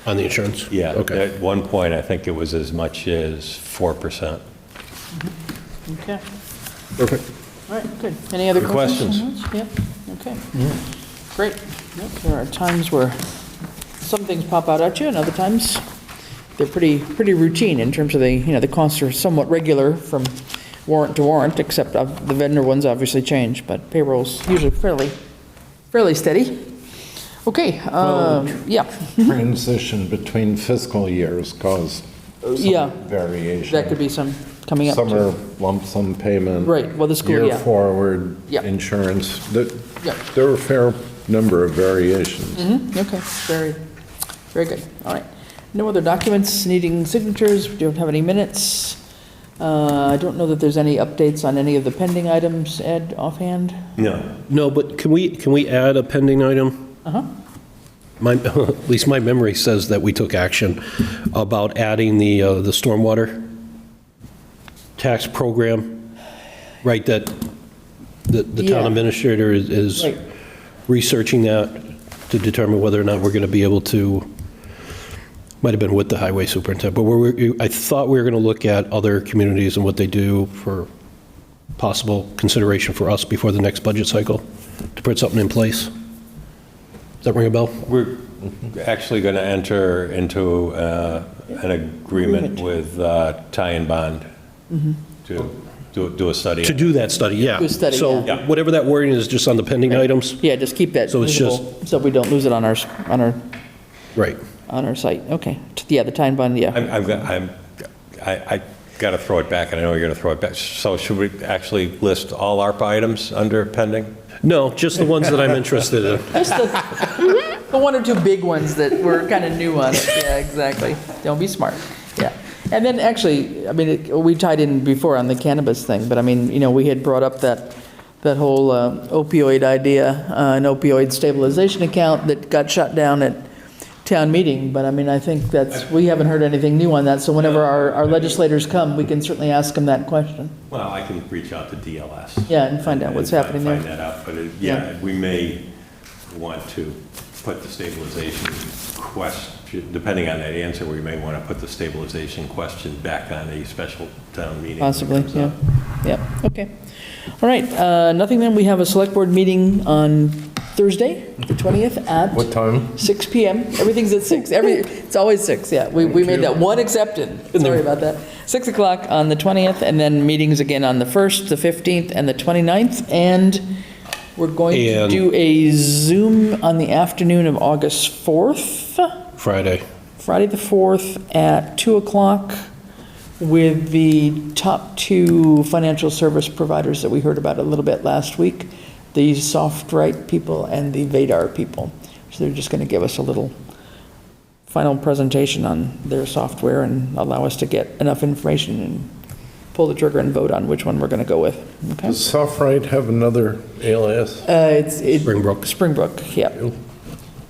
Speaker 6: on the insurance?
Speaker 4: Yeah,
Speaker 6: Okay.
Speaker 4: at one point, I think it was as much as 4%.
Speaker 2: Okay,
Speaker 6: Perfect.
Speaker 2: all right, good. Any other
Speaker 4: Good
Speaker 2: questions?
Speaker 4: questions.
Speaker 2: on those? Yep, okay. Great. Yep, there are times where some things pop out at you, and other times they're pretty routine in terms of the costs are somewhat regular from warrant to warrant, except the vendor ones obviously change, but payroll's usually fairly steady. Okay, yeah,
Speaker 7: Transition between fiscal years caused
Speaker 2: yeah,
Speaker 7: some variation.
Speaker 2: that could be some coming up.
Speaker 7: Some
Speaker 2: too.
Speaker 7: are lump sum payment.
Speaker 2: Right, well, the school,
Speaker 7: Year
Speaker 2: yeah.
Speaker 7: forward
Speaker 2: Yeah.
Speaker 7: insurance.
Speaker 2: Yeah.
Speaker 7: There are a fair number of variations.
Speaker 2: Okay, very good, all right. No other documents needing signatures, we don't have any minutes. I don't know that there's any updates on any of the pending items, Ed, offhand?
Speaker 4: No.
Speaker 6: No, but can we add a pending item?
Speaker 2: Uh-huh.
Speaker 6: At least my memory says that we took action about adding the stormwater tax program, right, that the town
Speaker 2: Yeah.
Speaker 6: administrator is
Speaker 2: Right.
Speaker 6: researching that to determine whether or not we're going to be able to, might have been with the highway superintendent, but I thought we were going to look at other communities and what they do for possible consideration for us before the next budget cycle, to put something in place. Does that ring a bell?
Speaker 4: We're actually going to enter into an agreement with Ty and Bond to do a study.
Speaker 6: To do that study, yeah.
Speaker 2: Do a study,
Speaker 6: So
Speaker 4: yeah.
Speaker 6: whatever that wording is, just on the pending items?
Speaker 2: Yeah, just keep that
Speaker 6: So it's
Speaker 2: visible, so we don't lose it on our
Speaker 6: Right.
Speaker 2: site, okay. Yeah, the time bond, yeah.
Speaker 4: I got to throw it back, and I know you're going to throw it back. So should we actually list all ARPA items under pending?
Speaker 6: No, just the ones that I'm interested in.
Speaker 2: Just the one or two big ones that were kind of new on it, yeah, exactly. Don't be smart, yeah. And then actually, I mean, we tied in before on the cannabis thing, but I mean, we had brought up that whole opioid idea, an opioid stabilization account that got shut down at town meeting, but I mean, I think we haven't heard anything new on that, so whenever our legislators come, we can certainly ask them that question.
Speaker 4: Well, I can reach out to DLS.
Speaker 2: Yeah, and find out what's happening there.
Speaker 4: Find that out, but
Speaker 2: Yeah.
Speaker 4: yeah, we may want to put the stabilization question, depending on that answer, we may want to put the stabilization question back on a special town meeting. when it
Speaker 2: Possibly,
Speaker 4: comes
Speaker 2: yeah,
Speaker 4: up.
Speaker 2: yeah, okay. All right, nothing then, we have a select board meeting on Thursday, the 20th at
Speaker 7: What time?
Speaker 2: 6 PM. Everything's at 6. It's always 6, yeah. We made that one exception. Sorry about that. 6 o'clock on the 20th, and then meetings again on the 1st, the 15th, and the 29th. And we're going to
Speaker 6: And-
Speaker 2: do a Zoom on the afternoon of August 4th,
Speaker 6: Friday.
Speaker 2: Friday the 4th at 2 o'clock with the top 2 financial service providers that we heard about a little bit last week, the SoftWrite people and the Vadar people. So they're just going to give us a little final presentation on their software and allow us to get enough information and pull the trigger and vote on which one we're going to go with. Okay?
Speaker 7: Does SoftWrite have another alias?
Speaker 2: It's
Speaker 6: Springbrook.
Speaker 2: Springbrook, yep.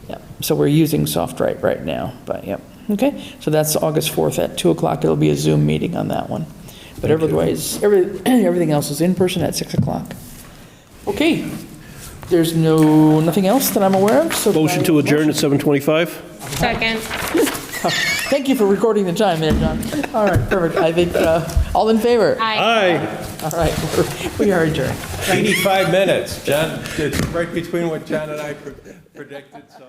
Speaker 2: Yep. So we're using SoftWrite right now, but yep. Okay, so that's August 4th at 2 o'clock. It'll be a Zoom meeting on that one. But otherwise, everything else is in person at 6 o'clock. Okay, there's nothing else that I'm aware of, so.
Speaker 6: Motion to adjourn at 7:25?
Speaker 5: Second.
Speaker 2: Thank you for recording the time there, John. All right, perfect. I think, all in favor?
Speaker 5: Aye.
Speaker 2: All right, we are adjourned.
Speaker 4: 85 minutes. John, it's right between what John and I predicted, so.